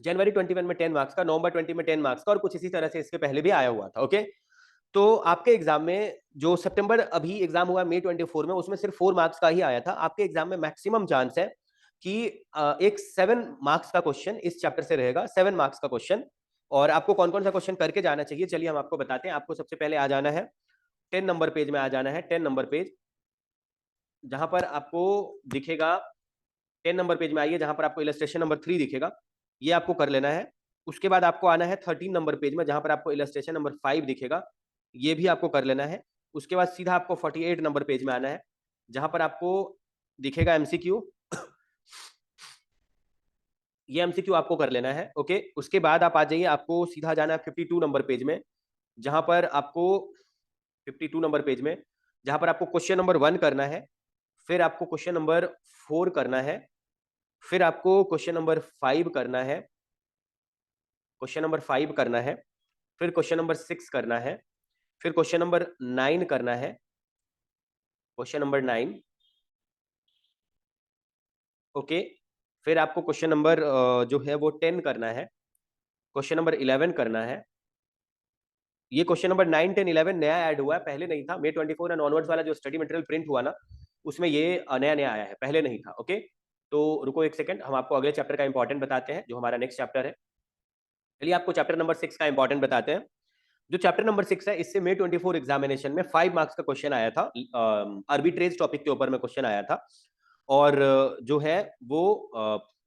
जनवरी 21 में 10 मार्क्स का, नवंबर 20 में 10 मार्क्स का, और कुछ इसी तरह से इसके पहले भी आया हुआ था। ओके तो आपके एग्जाम में जो सितंबर अभी एग्जाम हुआ मई 24 में, उसमें सिर्फ 4 मार्क्स का ही आया था। आपके एग्जाम में मैक्सिमम चांस है कि एक 7 मार्क्स का क्वेश्चन इस चैप्टर से रहेगा, 7 मार्क्स का क्वेश्चन। और आपको कौन कौन सा क्वेश्चन करके जाना चाहिए, चलिए हम आपको बताते हैं। आपको सबसे पहले आ जाना है 10 नंबर पेज में आ जाना है, 10 नंबर पेज, जहां पर आपको दिखेगा 10 नंबर पेज में आइए, जहां पर आपको इलस्ट्रेशन नंबर 3 दिखेगा, ये आपको कर लेना है। उसके बाद आपको आना है 13 नंबर पेज में, जहां पर आपको इलस्ट्रेशन नंबर 5 दिखेगा, ये भी आपको कर लेना है। उसके बाद सीधा आपको 48 नंबर पेज में आना है, जहां पर आपको दिखेगा MCQ, ये MCQ आपको कर लेना है। ओके उसके बाद आप आ जाइए, आपको सीधा जाना है 52 नंबर पेज में, जहां पर आपको 52 नंबर पेज में जहां पर आपको क्वेश्चन नंबर 1 करना है, फिर आपको क्वेश्चन नंबर 4 करना है, फिर आपको क्वेश्चन नंबर 5 करना है, क्वेश्चन नंबर 5 करना है, फिर क्वेश्चन नंबर 6 करना है, फिर क्वेश्चन नंबर 9 करना है, क्वेश्चन नंबर 9। ओके फिर आपको क्वेश्चन नंबर जो है वो 10 करना है, क्वेश्चन नंबर 11 करना है। ये क्वेश्चन नंबर 9, 10, 11 नया ऐड हुआ है, पहले नहीं था। मई 24 एंड ऑनवर्ड्स वाला जो स्टडी मटेरियल प्रिंट हुआ ना, उसमें ये नया नया आया है, पहले नहीं था। ओके तो रुको एक सेकंड, हम आपको अगले चैप्टर का इंपॉर्टेंट बताते हैं, जो हमारा नेक्स्ट चैप्टर है। चलिए आपको चैप्टर नंबर 6 का इंपॉर्टेंट बताते हैं। जो चैप्टर नंबर 6 है, इससे मई 24 एग्जामिनेशन में 5 मार्क्स का क्वेश्चन आया था, आर्बिट्रेज टॉपिक के ऊपर में क्वेश्चन आया था। और जो है वो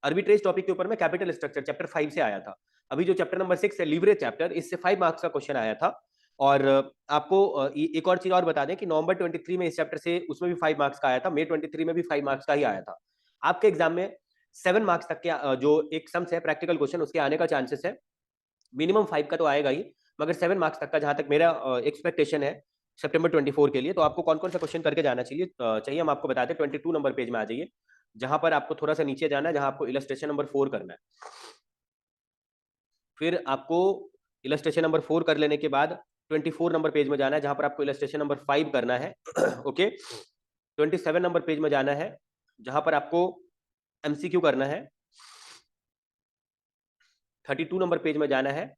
आर्बिट्रेज टॉपिक के ऊपर में कैपिटल स्ट्रक्चर चैप्टर 5 से आया था। अभी जो चैप्टर नंबर 6 है लीवरेज चैप्टर, इससे 5 मार्क्स का क्वेश्चन आया था। और आपको एक और चीज और बता दें कि नवंबर 23 में इस चैप्टर से उसमें भी 5 मार्क्स का आया था, मई 23 में भी 5 मार्क्स का ही आया था। आपके एग्जाम में 7 मार्क्स तक के जो एक सम्स है प्रैक्टिकल क्वेश्चन उसके आने का चांसेस है। मिनिमम 5 का तो आएगा ही, मगर 7 मार्क्स तक का जहां तक मेरा एक्सपेक्टेशन है सितंबर 24 के लिए। तो आपको कौन कौन सा क्वेश्चन करके जाना चाहिए हम आपको बताते हैं। 22 नंबर पेज में आ जाइए, जहां पर आपको थोड़ा सा नीचे जाना है, जहां आपको इलस्ट्रेशन नंबर 4 करना है। फिर आपको इलस्ट्रेशन नंबर 4 कर लेने के बाद 24 नंबर पेज में जाना है, जहां पर आपको इलस्ट्रेशन नंबर 5 करना है। ओके, 27 नंबर पेज में जाना है, जहां पर आपको एमसीक्यू करना है। 32 नंबर पेज में जाना है,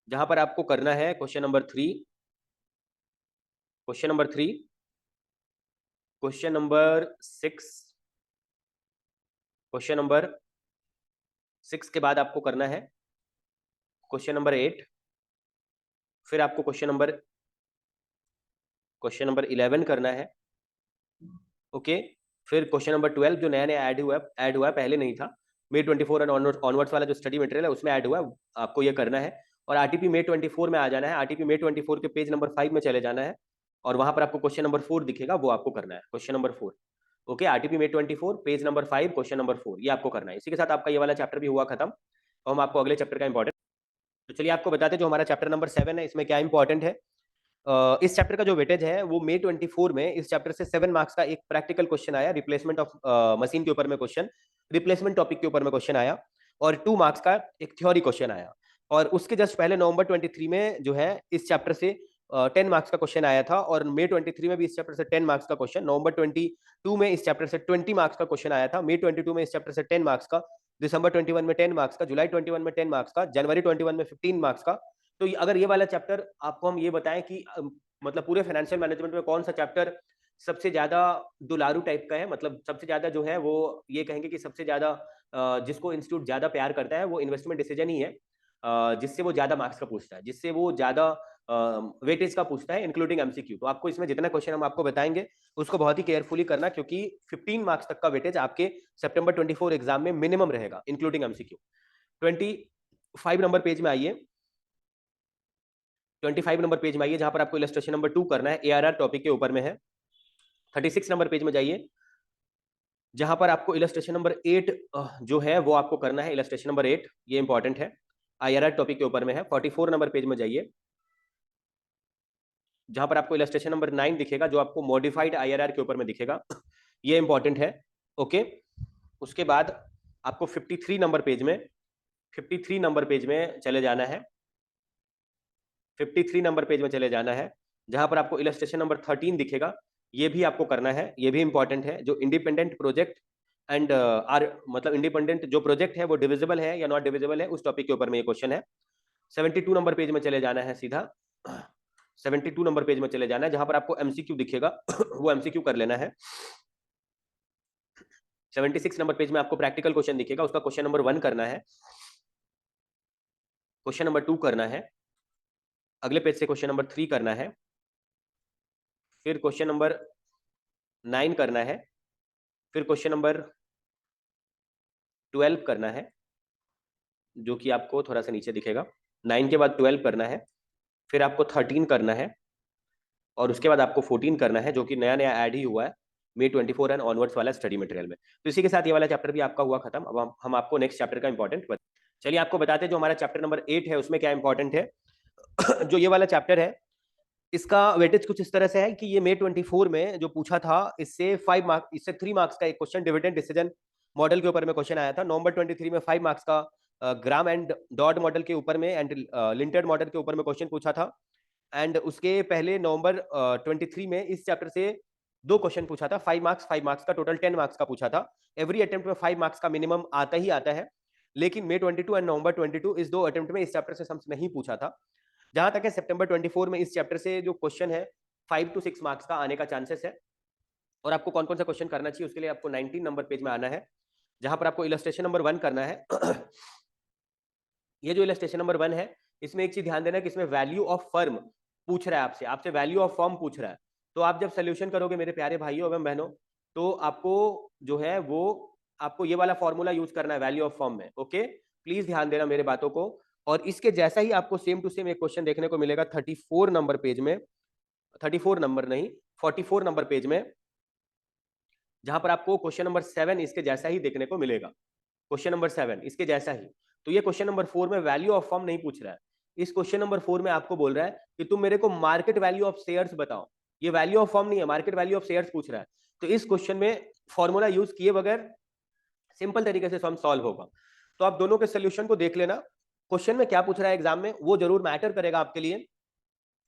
जहां पर आपको करना है question number 3, question number 3, question number 6, question number 6 के बाद आपको करना है क्वेश्चन नंबर 8, फिर आपको क्वेश्चन नंबर 11 करना है। ओके, फिर क्वेश्चन नंबर 12 जो नया नया ऐड हुआ है, पहले नहीं था, May 24 एंड ऑनवर्ड्स वाला जो स्टडी मटेरियल है उसमें ऐड हुआ है, आपको ये करना है। और आरटीपी May 24 में आ जाना है, आरटीपी May 24 के पेज नंबर 5 में चले जाना है, और वहां पर आपको क्वेश्चन नंबर 4 दिखेगा, वो आपको करना है, question number 4। Okay, RTP May 24 page number 5 question number 4, ये आपको करना है। इसी के साथ आपका ये वाला चैप्टर भी हुआ खत्म, और हम आपको अगले चैप्टर का इंपॉर्टेंट, तो चलिए आपको बताते हैं जो हमारा चैप्टर नंबर 7 है इसमें क्या इंपॉर्टेंट है। इस चैप्टर का जो वेटेज है वो May 24 में इस चैप्टर से 7 मार्क्स का एक प्रैक्टिकल क्वेश्चन आया, रिप्लेसमेंट ऑफ मशीन के ऊपर में क्वेश्चन, रिप्लेसमेंट टॉपिक के ऊपर में क्वेश्चन आया, और 2 मार्क्स का एक थ्योरी क्वेश्चन आया। और उसके जस्ट पहले नवंबर 23 में जो है इस चैप्टर से 10 मार्क्स का क्वेश्चन आया था, और May 23 में भी इस चैप्टर से 10 मार्क्स का क्वेश्चन, नवंबर 22 में इस चैप्टर से 20 मार्क्स का क्वेश्चन आया था, May 22 में इस चैप्टर से 10 मार्क्स का, दिसंबर 21 में 10 मार्क्स का, जुलाई 21 में 10 मार्क्स का, जनवरी 21 में 15 मार्क्स का। तो अगर ये वाला चैप्टर आपको हम ये बताएं कि मतलब पूरे फाइनेंशियल मैनेजमेंट में कौन सा चैप्टर सबसे ज्यादा दुलारू टाइप का है, मतलब सबसे ज्यादा जो है वो ये कहेंगे कि सबसे ज्यादा जिसको इंस्टीट्यूट ज्यादा प्यार करता है वो इन्वेस्टमेंट डिसीजन ही है, जिससे वो ज्यादा मार्क्स का पूछता है, जिससे वो ज्यादा वेटेज का पूछता है इंक्लूडिंग एमसीक्यू। तो आपको इसमें जितना क्वेश्चन हम आपको बताएंगे उसको बहुत ही केयरफुली करना, क्योंकि 15 मार्क्स तक का वेटेज आपके सितंबर 24 एग्जाम में मिनिमम रहेगा इंक्लूडिंग एमसीक्यू। 25 नंबर पेज में आइए, 25 नंबर पेज में आइए, जहां पर आपको इलस्ट्रेशन नंबर 2 करना है, एआरआर टॉपिक के ऊपर में है। 36 नंबर पेज में जाइए, जहां पर आपको इलस्ट्रेशन नंबर 8 जो है वो आपको करना है, इलस्ट्रेशन नंबर 8, ये इंपॉर्टेंट है, आईआरआर टॉपिक के ऊपर में है। 44 नंबर पेज में जाइए, जहां पर आपको इलस्ट्रेशन नंबर 9 दिखेगा, जो आपको मॉडिफाइड आईआरआर के ऊपर में दिखेगा, ये इंपॉर्टेंट है। ओके, उसके बाद आपको 53 नंबर पेज में, 53 नंबर पेज में चले जाना है, 53 नंबर पेज में चले जाना है, जहां पर आपको इलस्ट्रेशन नंबर 13 दिखेगा, ये भी आपको करना है, ये भी इंपॉर्टेंट है। जो इंडिपेंडेंट प्रोजेक्ट एंड आर मतलब इंडिपेंडेंट जो प्रोजेक्ट है वो डिविजिबल है या नॉट डिविजिबल है, उस टॉपिक के ऊपर में ये क्वेश्चन है। 72 नंबर पेज में चले जाना है सीधा, 72 नंबर पेज में चले जाना है, जहां पर आपको एमसीक्यू दिखेगा वो एमसीक्यू कर लेना है। 76 नंबर पेज में आपको प्रैक्टिकल क्वेश्चन दिखेगा, उसका क्वेश्चन नंबर 1 करना है, क्वेश्चन नंबर 2 करना है, अगले पेज से क्वेश्चन नंबर 3 करना है, फिर क्वेश्चन नंबर 9 करना है, फिर क्वेश्चन नंबर 12 करना है, जो कि आपको थोड़ा सा नीचे दिखेगा। 9 के बाद 12 करना है, फिर आपको 13 करना है, और उसके बाद आपको 14 करना है, जो कि नया नया ऐड ही हुआ है May 24 एंड ऑनवर्ड्स वाला स्टडी मटेरियल में। तो इसी के साथ ये वाला चैप्टर भी आपका हुआ खत्म। अब हम आपको नेक्स्ट चैप्टर का इंपॉर्टेंट चलिए आपको बताते हैं जो हमारा चैप्टर नंबर 8 है उसमें क्या इंपॉर्टेंट है। जो ये वाला चैप्टर है इसका वेटेज कुछ इस तरह से है कि ये May 24 में जो पूछा था इससे 3 मार्क्स का एक क्वेश्चन डिविडेंड डिसीजन मॉडल के ऊपर में क्वेश्चन आया था। नवंबर 23 में 5 मार्क्स का ग्राम एंड डॉट मॉडल के ऊपर में एंड लिंटेड मॉडल के ऊपर में क्वेश्चन पूछा था। एंड उसके पहले नवंबर 23 में इस चैप्टर से 2 क्वेश्चन पूछा था, 5 मार्क्स का, टोटल 10 मार्क्स का पूछा था। एवरी अटेम्प्ट में 5 मार्क्स का मिनिमम आता ही आता है, लेकिन May 22 एंड नवंबर 22 इस 2 अटेम्प्ट में इस चैप्टर से सम्स नहीं पूछा था। जहां तक है सितंबर 24 में इस चैप्टर से जो क्वेश्चन है 5 to 6 मार्क्स का आने का चांसेस है। और आपको कौन कौन सा क्वेश्चन करना चाहिए उसके लिए आपको 19 नंबर पेज में आना है, जहां पर आपको इलस्ट्रेशन नंबर 1 करना है। ये जो इलस्ट्रेशन नंबर 1 है इसमें एक चीज ध्यान देना कि इसमें वैल्यू ऑफ फर्म पूछ रहा है, आपसे वैल्यू ऑफ फर्म पूछ रहा है। तो आप जब सोल्यूशन करोगे मेरे प्यारे भाइयों एवं बहनों, तो आपको जो है वो आपको ये वाला फॉर्मूला यूज करना है वैल्यू ऑफ फर्म में। ओके, प्लीज ध्यान देना मेरे बातों को। और इसके जैसा ही आपको सेम टू सेम एक क्वेश्चन देखने को मिलेगा 34 नंबर पेज में, 34 नंबर नहीं 44 नंबर पेज में, जहां पर आपको क्वेश्चन नंबर 7 इसके जैसा ही देखने को मिलेगा, क्वेश्चन नंबर 7 इसके जैसा ही। तो ये क्वेश्चन नंबर 4 में वैल्यू ऑफ फर्म नहीं पूछ रहा है, इस क्वेश्चन नंबर 4 में आपको बोल रहा है कि तुम मेरे को मार्केट वैल्यू ऑफ शेयर्स बताओ। ये वैल्यू ऑफ फर्म नहीं है, मार्केट वैल्यू ऑफ शेयर्स पूछ रहा है। तो इस क्वेश्चन में फॉर्मूला यूज किए बगैर सिंपल तरीके से सम सॉल्व होगा। तो आप दोनों के सोल्यूशन को देख लेना, क्वेश्चन में क्या पूछ रहा है एग्जाम में वो जरूर मैटर करेगा आपके लिए।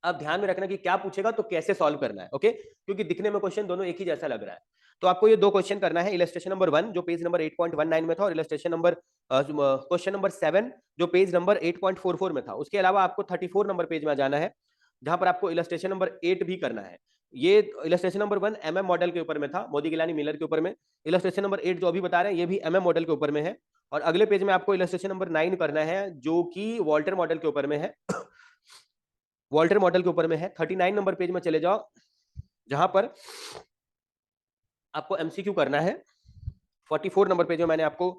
आप ध्यान में रखना कि क्या पूछेगा तो कैसे सॉल्व करना है, ओके, क्योंकि दिखने में क्वेश्चन दोनों एक ही जैसा लग रहा है। तो आपको ये दो क्वेश्चन करना है, इलस्ट्रेशन नंबर 1 जो पेज नंबर 8.19 में था, और इलस्ट्रेशन नंबर क्वेश्चन नंबर 7 जो पेज नंबर 8.44 में था। उसके अलावा आपको 34 नंबर पेज में जाना है, जहां पर आपको इलस्ट्रेशन नंबर 8 भी करना है। ये इलस्ट्रेशन नंबर 1 एमएम मॉडल के ऊपर में था, मोदी गिलानी मिलर के ऊपर में। इलस्ट्रेशन नंबर 8 जो अभी बता रहे हैं ये भी एमएम मॉडल के ऊपर में है। और अगले पेज में आपको इलस्ट्रेशन नंबर 9 करना है जो कि वॉल्टर मॉडल के ऊपर में है। वॉल्टर मॉडल के ऊपर में है। 39 नंबर पेज में चले जाओ, जहां पर आपको एमसीक्यू करना है। 44 नंबर पेज में मैंने आपको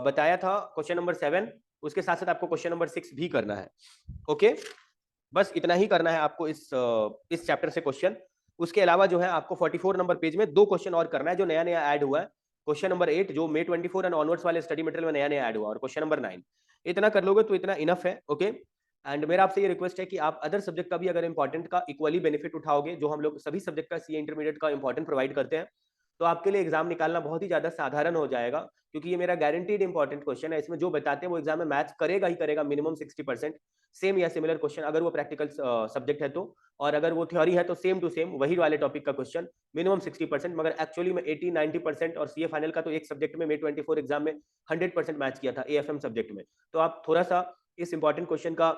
बताया था क्वेश्चन नंबर 7, उसके साथ साथ आपको क्वेश्चन नंबर 6 भी करना है, ओके। बस इतना ही करना है आपको इस चैप्टर से क्वेश्चन। उसके अलावा जो है आपको 44 नंबर पेज में दो क्वेश्चन और करना है जो नया नया ऐड हुआ है। क्वेश्चन नंबर 8 जो May 24 एंड ऑनवर्ड्स वाले स्टडी मटेरियल में नया नया ऐड हुआ, और क्वेश्चन नंबर 9। इतना कर लोगे तो इतना इनफ है, ओके। एंड मेरा आपसे ये रिक्वेस्ट है कि आप अदर सब्जेक्ट का भी अगर इंपॉर्टेंट का इक्वली बेनिफिट उठाओगे, जो हम लोग सभी सब्जेक्ट का सीए इंटरमीडिएट का इंपॉर्टेंट प्रोवाइड करते हैं, तो आपके लिए एग्जाम निकालना बहुत ही ज्यादा साधारण हो जाएगा, क्योंकि ये मेरा गारंटीड इंपॉर्टेंट क्वेश्चन है। इसमें जो बताते हैं वो एग्जाम में मैच करेगा ही करेगा, मिनिमम 60%। सेम या सिमिलर क्वेश्चन अगर वो प्रैक्टिकल सब्जेक्ट है तो, और अगर वो थ्योरी है तो सेम टू सेम वही वाले टॉपिक का क्वेश्चन, मिनिमम 60%, मगर एक्चुअली में 80-90%। और सीए फाइनल का तो एक सब्जेक्ट में May 24 एग्जाम में 100% मैच किया था, एएफएम सब्जेक्ट में। तो आप थोड़ा सा इस इंपॉर्टेंट क्वेश्चन का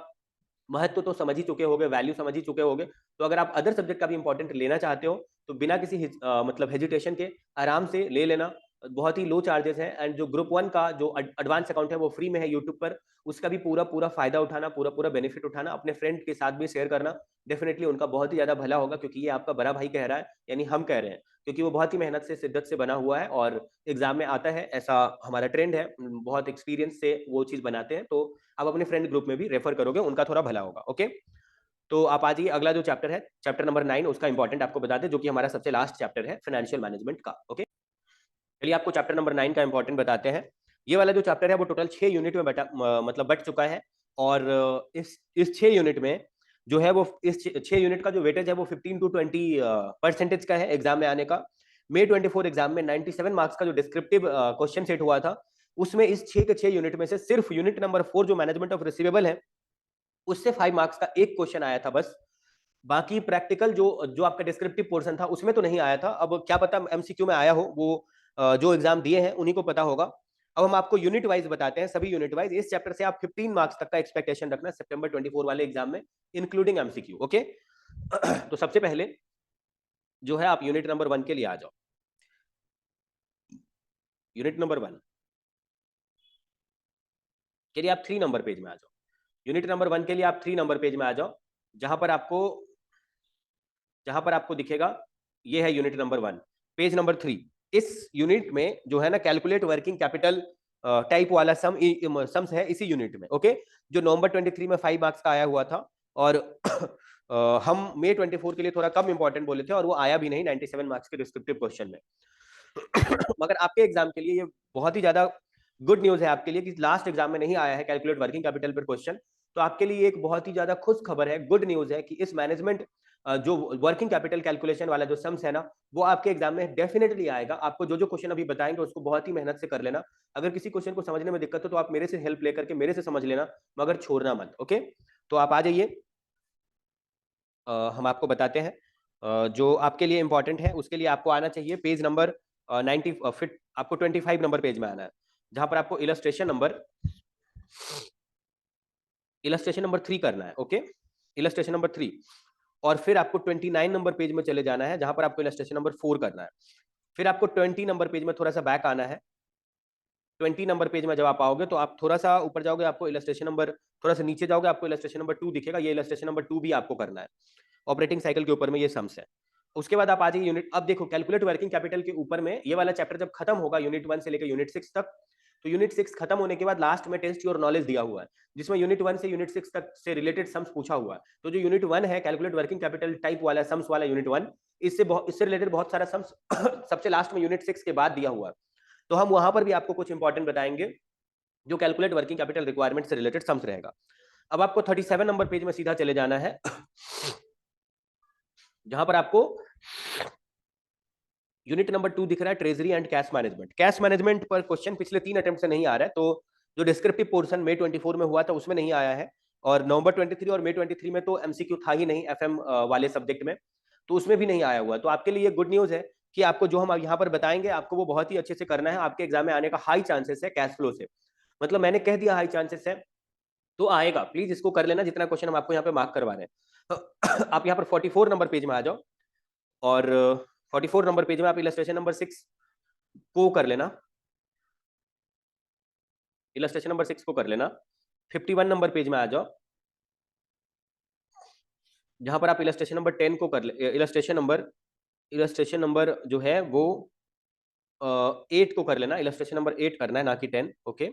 महत्व तो समझ ही चुके होगे, वैल्यू समझ ही चुके होगे। तो अगर आप अदर सब्जेक्ट का भी इंपॉर्टेंट लेना चाहते हो तो बिना किसी मतलब हेजिटेशन के आराम से ले लेना, बहुत ही लो चार्जेस है। एंड जो ग्रुप 1 का जो एडवांस अकाउंट है वो फ्री में है यूट्यूब पर, उसका भी पूरा पूरा फायदा उठाना, पूरा पूरा बेनिफिट उठाना, अपने फ्रेंड के साथ भी शेयर करना। डेफिनेटली उनका बहुत ही ज्यादा भला होगा, क्योंकि ये आपका बड़ा भाई कह रहा है, यानी हम कह रहे हैं, क्योंकि वो बहुत ही मेहनत से शिद्दत से बना हुआ है और एग्जाम में आता है, ऐसा हमारा ट्रेंड है, बहुत एक्सपीरियंस से वो चीज बनाते हैं। तो आप अपने फ्रेंड ग्रुप में भी रेफर करोगे, उनका थोड़ा भला होगा, ओके। तो आप आ जाइए, अगला जो चैप्टर है चैप्टर नंबर 9, उसका इंपॉर्टेंट आपको बता दें, जो कि हमारा सबसे लास्ट चैप्टर है फाइनेंशियल मैनेजमेंट का, ओके। चलिए आपको चैप्टर नंबर 9 का इंपॉर्टेंट बताते हैं। ये वाला जो चैप्टर है वो टोटल 6 यूनिट में मतलब बट चुका है। और इस 6 यूनिट में जो है वो इस 6 यूनिट का जो वेटेज है वो 15 to 20% का है एग्जाम में आने का। May 24 एग्जाम में 97 मार्क्स का जो डिस्क्रिप्टिव क्वेश्चन सेट हुआ था, उसमें इस 6 के 6 यूनिट में से सिर्फ यूनिट नंबर 4 जो मैनेजमेंट ऑफ रिसीवेबल है, उससे 5 मार्क्स का एक क्वेश्चन आया था बस। बाकी प्रैक्टिकल जो जो आपका डिस्क्रिप्टिव पोर्शन था उसमें तो नहीं आया था। अब क्या पता एमसीक्यू में आया हो, वो जो एग्जाम दिए हैं उन्हीं को पता होगा। अब हम आपको यूनिट वाइज बताते हैं, सभी यूनिट वाइज। इस चैप्टर से आप 15 मार्क्स तक का एक्सपेक्टेशन रखना सितंबर 24 वाले एग्जाम में, इंक्लूडिंग एमसीक्यू, ओके। तो सबसे पहले जो है आप यूनिट नंबर 1 के लिए आ जाओ। यूनिट नंबर 1 के लिए आप 3 नंबर पेज में आ जाओ। यूनिट नंबर 1 के लिए आप 3 नंबर पेज में आ जाओ, जहां पर आपको दिखेगा ये है यूनिट नंबर 1, पेज नंबर 3। इस यूनिट में जो है ना कैलकुलेट वर्किंग कैपिटल टाइप वाला सम्स है इसी यूनिट में, ओके। जो नवंबर 23 में 5 मार्क्स का आया हुआ था, और हम May 24 के लिए थोड़ा कम इंपॉर्टेंट बोले थे और वो आया भी नहीं 97 मार्क्स के डिस्क्रिप्टिव क्वेश्चन में। मगर आपके एग्जाम के लिए ये बहुत ही ज्यादा गुड न्यूज है आपके लिए कि लास्ट एग्जाम में नहीं आया है कैलकुलेट वर्किंग कैपिटल पर क्वेश्चन। तो आपके लिए एक बहुत ही ज्यादा खुश खबर है, गुड न्यूज है कि इस मैनेजमेंट जो वर्किंग कैपिटल कैलकुलेशन वाला जो सम्स है ना, वो आपके एग्जाम में डेफिनेटली आएगा। आपको जो जो क्वेश्चन अभी बताएंगे उसको बहुत ही मेहनत से कर लेना। अगर किसी क्वेश्चन को समझने में दिक्कत हो तो आप मेरे से हेल्प लेकर के मेरे से समझ लेना, मगर छोड़ना मत, ओके। तो आप आ जाइए, हम आपको बताते हैं जो आपके लिए इंपॉर्टेंट है। उसके लिए आपको आना चाहिए पेज नंबर 90, फिट आपको 25 नंबर पेज में आना है, जहां पर आपको इलस्ट्रेशन नंबर 3 करना है, ओके। इलस्ट्रेशन नंबर 3, और फिर आपको 29 नंबर पेज में चले जाना है, जहां पर आपको इलस्ट्रेशन नंबर 4 करना है। फिर आपको 20 नंबर पेज में थोड़ा सा बैक आना है। 20 नंबर पेज में जब आप आओगे तो आप थोड़ा सा ऊपर जाओगे, आपको इलस्ट्रेशन नंबर, थोड़ा सा नीचे जाओगे, आपको इलस्ट्रेशन नंबर 2 दिखेगा। ये इलस्ट्रेशन नंबर 2 भी आपको करना है, ऑपरेटिंग साइकिल के ऊपर में ये सम्स है। उसके बाद आप आ जाइए यूनिट, अब देखो कैलकुलेट वर्किंग कैपिटल के ऊपर में ये वाला चैप्टर जब खत्म होगा यूनिट 1 से लेकर यूनिट 6 तक, तो यूनिट 6 खत्म होने के बाद लास्ट में टेस्ट योर नॉलेज दिया हुआ है, जिसमें यूनिट 1 से यूनिट 6 तक से रिलेटेड सम्स पूछा हुआ है। तो जो यूनिट 1 है कैलकुलेट वर्किंग कैपिटल टाइप वाला सम्स वाला यूनिट 1, इससे रिलेटेड बहुत सारा सम्स सबसे लास्ट में यूनिट 6 के बाद दिया हुआ है। तो हम वहां पर भी आपको कुछ इंपॉर्टेंट बताएंगे जो कैलकुलेट वर्किंग कैपिटल रिक्वायरमेंट से रिलेटेड सम्स रहेगा। अब आपको 37 नंबर पेज में सीधा चले जाना है, जहां पर आपको यूनिट नंबर 2 दिख रहा है, treasury and cash management. Cash management पर क्वेश्चन पिछले 3 अटेम्प्ट से नहीं आ रहा है, तो जो डिस्क्रिप्टिव पोर्शन मई 24 में हुआ था उसमें नहीं आया है, और नवंबर 23 और मई 23 में तो एमसीक्यू था ही नहीं एफएम वाले सब्जेक्ट में, तो उसमें भी नहीं आया हुआ। तो आपके लिए गुड न्यूज है कि आपको जो हम यहाँ पर बताएंगे आपको वो बहुत ही अच्छे से करना है। आपके एग्जाम में आने का हाई चांसेस है कैश फ्लो से, मतलब मैंने कह दिया हाई चांसेस है तो आएगा, प्लीज इसको कर लेना जितना क्वेश्चन हम आपको यहाँ पे मार्क करवा रहे हैं। आप यहाँ पर 44 नंबर पेज में आ जाओ, और 44 नंबर पेज में आप इलस्ट्रेशन नंबर 6 को कर लेना, इलस्ट्रेशन नंबर 6 को कर लेना। 51 नंबर पेज में आ जाओ, जहां पर आप इलस्ट्रेशन नंबर 10 को कर ले, इलस्ट्रेशन नंबर जो है वो 8 को कर लेना, इलस्ट्रेशन नंबर 8 करना है ना कि 10। ओके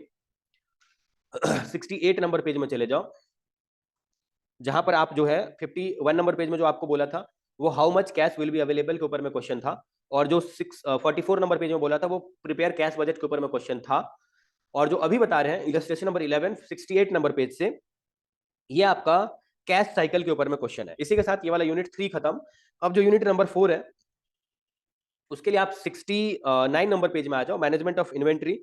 68 नंबर पेज में चले जाओ, जहां पर आप जो है 51 नंबर पेज में जो आपको बोला था वो how much cash will be available के ऊपर में क्वेश्चन था, और जो 44 नंबर पेज में बोला था वो प्रिपेयर कैश बजट के ऊपर में क्वेश्चन था। और जो अभी बता रहे हैं इलस्ट्रेशन नंबर 11 68 नंबर पेज से, ये आपका कैश साइकिल के ऊपर में क्वेश्चन है। इसी के साथ ये वाला यूनिट 3 खत्म। अब जो यूनिट नंबर 4 है उसके लिए आप 69 नंबर पेज में आ जाओ, मैनेजमेंट ऑफ इन्वेंट्री।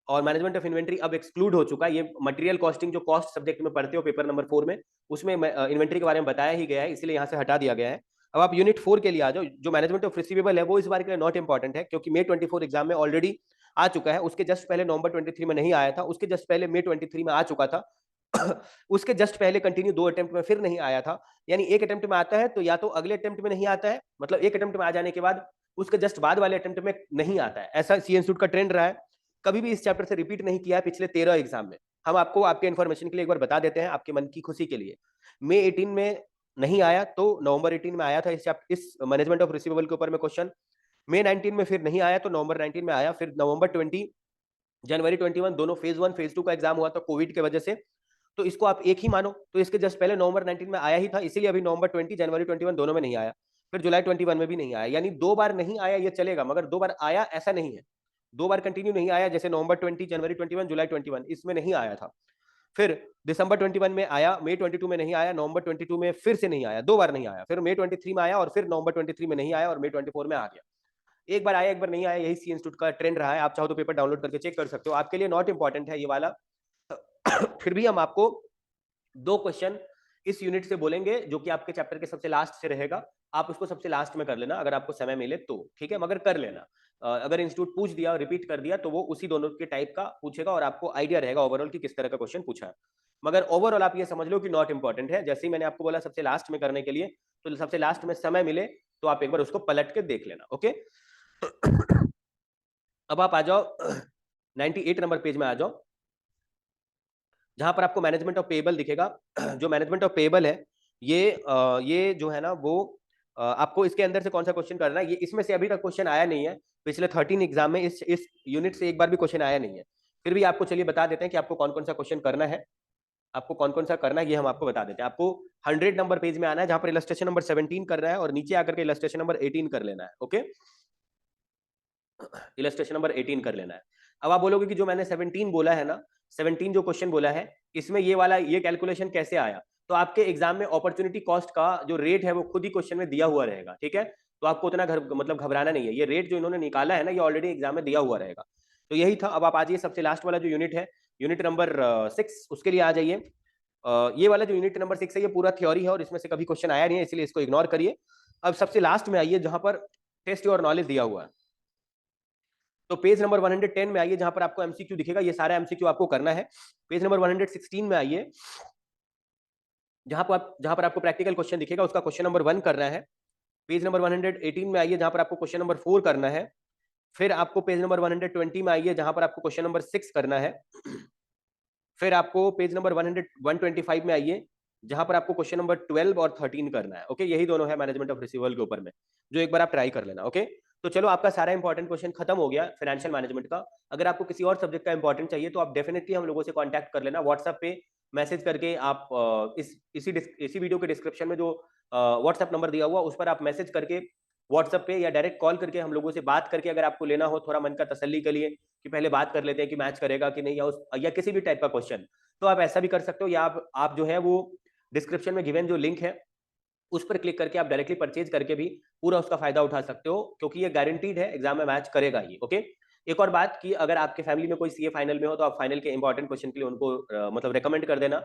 और मैनेजमेंट ऑफ इन्वेंट्री अब एक्सक्लूड हो चुका है, ये मटेरियल कॉस्टिंग जो कॉस्ट सब्जेक्ट में पढ़ते हो पेपर नंबर 4 में, उसमें इन्वेंट्री के बारे में बताया ही गया है, इसलिए यहाँ से हटा दिया गया है। अब आप यूनिट 4 के लिए आ जाओ, जो मैनेजमेंट ऑफ रिसीवेबल है वो इस बार के लिए नॉट इंपॉर्टेंट है, क्योंकि मई 24 एग्जाम में ऑलरेडी आ चुका है, उसके जस्ट पहले नवंबर 23 में नहीं आया था, उसके जस्ट पहले मई 23 में आ चुका था उसके जस्ट पहले कंटिन्यू 2 अटेम्प्ट में फिर नहीं आया था। यानी एक अटेम्प्ट में आता है तो या तो अगले अटेम्प्ट में नहीं आता है, मतलब एक अटेम्प्ट में आ जाने के बाद उसके जस्ट बाद वाले अटेम्प्ट में नहीं आता है, ऐसा सी इंस्टीट्यूट का ट्रेंड रहा है। कभी भी इस चैप्टर से रिपीट नहीं किया है पिछले 13 एग्जाम में। हम आपको आपके इन्फॉर्मेशन के लिए एक बार बता देते हैं, आपके मन की खुशी के लिए। मई 18 में नहीं आया तो नवंबर 18 में आया था इस मैनेजमेंट ऑफ रिसीवेबल के ऊपर में क्वेश्चन। मई 19 में फिर नहीं आया तो नवंबर 19 में आया, फिर नवंबर 20 जनवरी 21 दोनों फेज 1 फेज 2 का एग्जाम हुआ था कोविड की वजह से, तो इसको आप एक ही मानो। तो इसके जस्ट पहले नवंबर 19 में आया ही था, इसीलिए अभी नवंबर 20 जनवरी 21 दोनों में नहीं आया, फिर जुलाई 21 में भी नहीं आया। यानी 2 बार नहीं आया ये चलेगा, मगर 2 बार आया ऐसा नहीं है, 2 बार कंटिन्यू नहीं आया, जैसे नवंबर 20 जनवरी 21 जुलाई 21 इसमें नहीं आया था, फिर दिसंबर 21 में आया, मई 22 में नहीं आया, नवंबर 22 में फिर से नहीं आया, 2 बार नहीं आया, फिर मई 23 में आया, और फिर नवंबर 23 में नहीं आया, और मई 24 में आ गया। एक बार आया एक बार नहीं आया, यही सी इंस्टीट्यूट का ट्रेंड रहा है। आप चाहो तो पेपर डाउनलोड करके चेक कर सकते हो, आपके लिए नॉट इंपॉर्टेंट है ये वाला। फिर भी हम आपको 2 क्वेश्चन इस यूनिट से बोलेंगे जो कि आपके चैप्टर के सबसे लास्ट से रहेगा, आप उसको सबसे लास्ट में कर लेना अगर आपको समय मिले तो, ठीक है, मगर कर लेना। अगर इंस्टीट्यूट पूछ दिया और रिपीट कर दिया तो वो उसी दोनों के टाइप का पूछेगा और आपको आइडिया रहेगा ओवरऑल कि किस तरह का क्वेश्चन पूछा है, मगर ओवरऑल आप ये समझ लो कि नॉट इंपॉर्टेंट है। जैसे ही मैंने आपको बोला सबसे लास्ट में करने के लिए, तो सबसे लास्ट में समय मिले तो आप एक बार उसको पलट के देख लेना। ओके अब आप आ जाओ 98 नंबर पेज में आ जाओ, जहां पर आपको मैनेजमेंट ऑफ पेबल दिखेगा। जो मैनेजमेंट ऑफ पेबल है ये जो है ना वो आपको इसके अंदर से कौन सा क्वेश्चन करना है, ये इसमें से अभी तक क्वेश्चन आया नहीं है, पिछले 13 एग्जाम में इस यूनिट से एक बार भी क्वेश्चन आया नहीं है। फिर भी आपको चलिए बता देते हैं कि आपको कौन कौन सा क्वेश्चन करना है, आपको कौन कौन सा करना है ये हम आपको बता देते हैं। आपको 100 नंबर पेज में आना है, जहां पर इलस्ट्रेशन नंबर 17 करना है, और नीचे आकर के इलस्ट्रेशन नंबर 18 कर लेना है। ओके इलस्ट्रेशन नंबर 18 कर लेना है। अब आप बोलोगे कि जो मैंने 17 बोला है ना, 17 जो क्वेश्चन बोला है इसमें ये वाला ये कैलकुलेशन कैसे आया, तो आपके एग्जाम में अपॉर्चुनिटी कॉस्ट का जो रेट है वो खुद ही क्वेश्चन में दिया हुआ रहेगा, ठीक है, तो आपको उतना मतलब घबराना नहीं है, ये रेट जो इन्होंने निकाला है ना ये ऑलरेडी एग्जाम में दिया हुआ रहेगा। तो यही था। अब आप आ जाइए सबसे लास्ट वाला जो यूनिट है, यूनिट नंबर 6, उसके लिए आ जाइए। ये वाला जो यूनिट नंबर 6 है ये पूरा थ्योरी है और इसमें से कभी क्वेश्चन आया नहीं है, इसलिए इसको इग्नोर करिए। अब सबसे लास्ट में आइए जहां पर टेस्ट योर नॉलेज दिया हुआ है, तो पेज नंबर 110 में आइए, जहां पर आपको एमसीक्यू दिखेगा, ये सारा एमसीक्यू आपको करना है। पेज नंबर 116 में आइए, जहां पर आपको प्रैक्टिकल क्वेश्चन दिखेगा, उसका क्वेश्चन नंबर 1 करना है। पेज नंबर 118 में आइए, जहां पर आपको क्वेश्चन नंबर 4 करना है। फिर आपको पेज नंबर 120 में आइए, जहां पर आपको क्वेश्चन नंबर 6 करना है। फिर आपको पेज नंबर 125 में आइए, जहां पर आपको क्वेश्चन नंबर 12 और 13 करना है। ओके यही दोनों है मैनेजमेंट ऑफ रिसीवेबल के ऊपर में, जो एक बार आप ट्राई कर लेना। ओके तो चलो आपका सारा इंपॉर्टेंट क्वेश्चन खत्म हो गया फाइनेंशियल मैनेजमेंट का। अगर आपको किसी और सब्जेक्ट का इंपॉर्टेंट चाहिए तो आप डेफिनेटली हम लोगों से कांटेक्ट कर लेना व्हाट्सएप पे मैसेज करके। आप इसी वीडियो के डिस्क्रिप्शन में जो व्हाट्सएप नंबर दिया हुआ उस पर आप मैसेज करके व्हाट्सएप पे या डायरेक्ट कॉल करके हम लोगों से बात करके, अगर आपको लेना हो थोड़ा मन का तसल्ली के लिए कि पहले बात कर लेते हैं कि मैच करेगा कि नहीं, या किसी भी टाइप का क्वेश्चन, तो आप ऐसा भी कर सकते हो। या आप जो है वो डिस्क्रिप्शन में गिवन जो लिंक है उस पर क्लिक करके आप डायरेक्टली परचेज करके भी पूरा उसका फायदा उठा सकते हो, क्योंकि ये गारंटीड है एग्जाम में मैच करेगा ही। ओके, एक और बात कि अगर आपके फैमिली में कोई सीए फाइनल में हो तो आप फाइनल के इंपॉर्टेंट क्वेश्चन के लिए उनको मतलब रेकमेंड कर देना,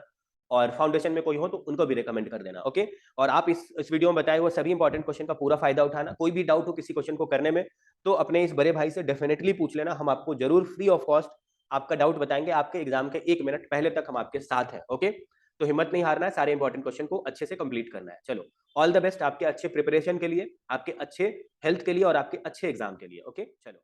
और फाउंडेशन में कोई हो तो उनको भी रेकमेंड कर देना। ओके, और आप इस वीडियो में बताए हुए सभी इंपॉर्टेंट क्वेश्चन का पूरा फायदा उठाना। कोई भी डाउट हो किसी क्वेश्चन को करने में तो अपने इस बड़े भाई से डेफिनेटली पूछ लेना, हम आपको जरूर फ्री ऑफ कॉस्ट आपका डाउट बताएंगे। आपके एग्जाम के 1 मिनट पहले तक हम आपके साथ हैं। ओके, तो हिम्मत नहीं हारना है, सारे इंपॉर्टेंट क्वेश्चन को अच्छे से कंप्लीट करना है। चलो, ऑल द बेस्ट आपके अच्छे प्रिपरेशन के लिए, आपके अच्छे हेल्थ के लिए और आपके अच्छे एग्जाम के लिए। ओके, चलो।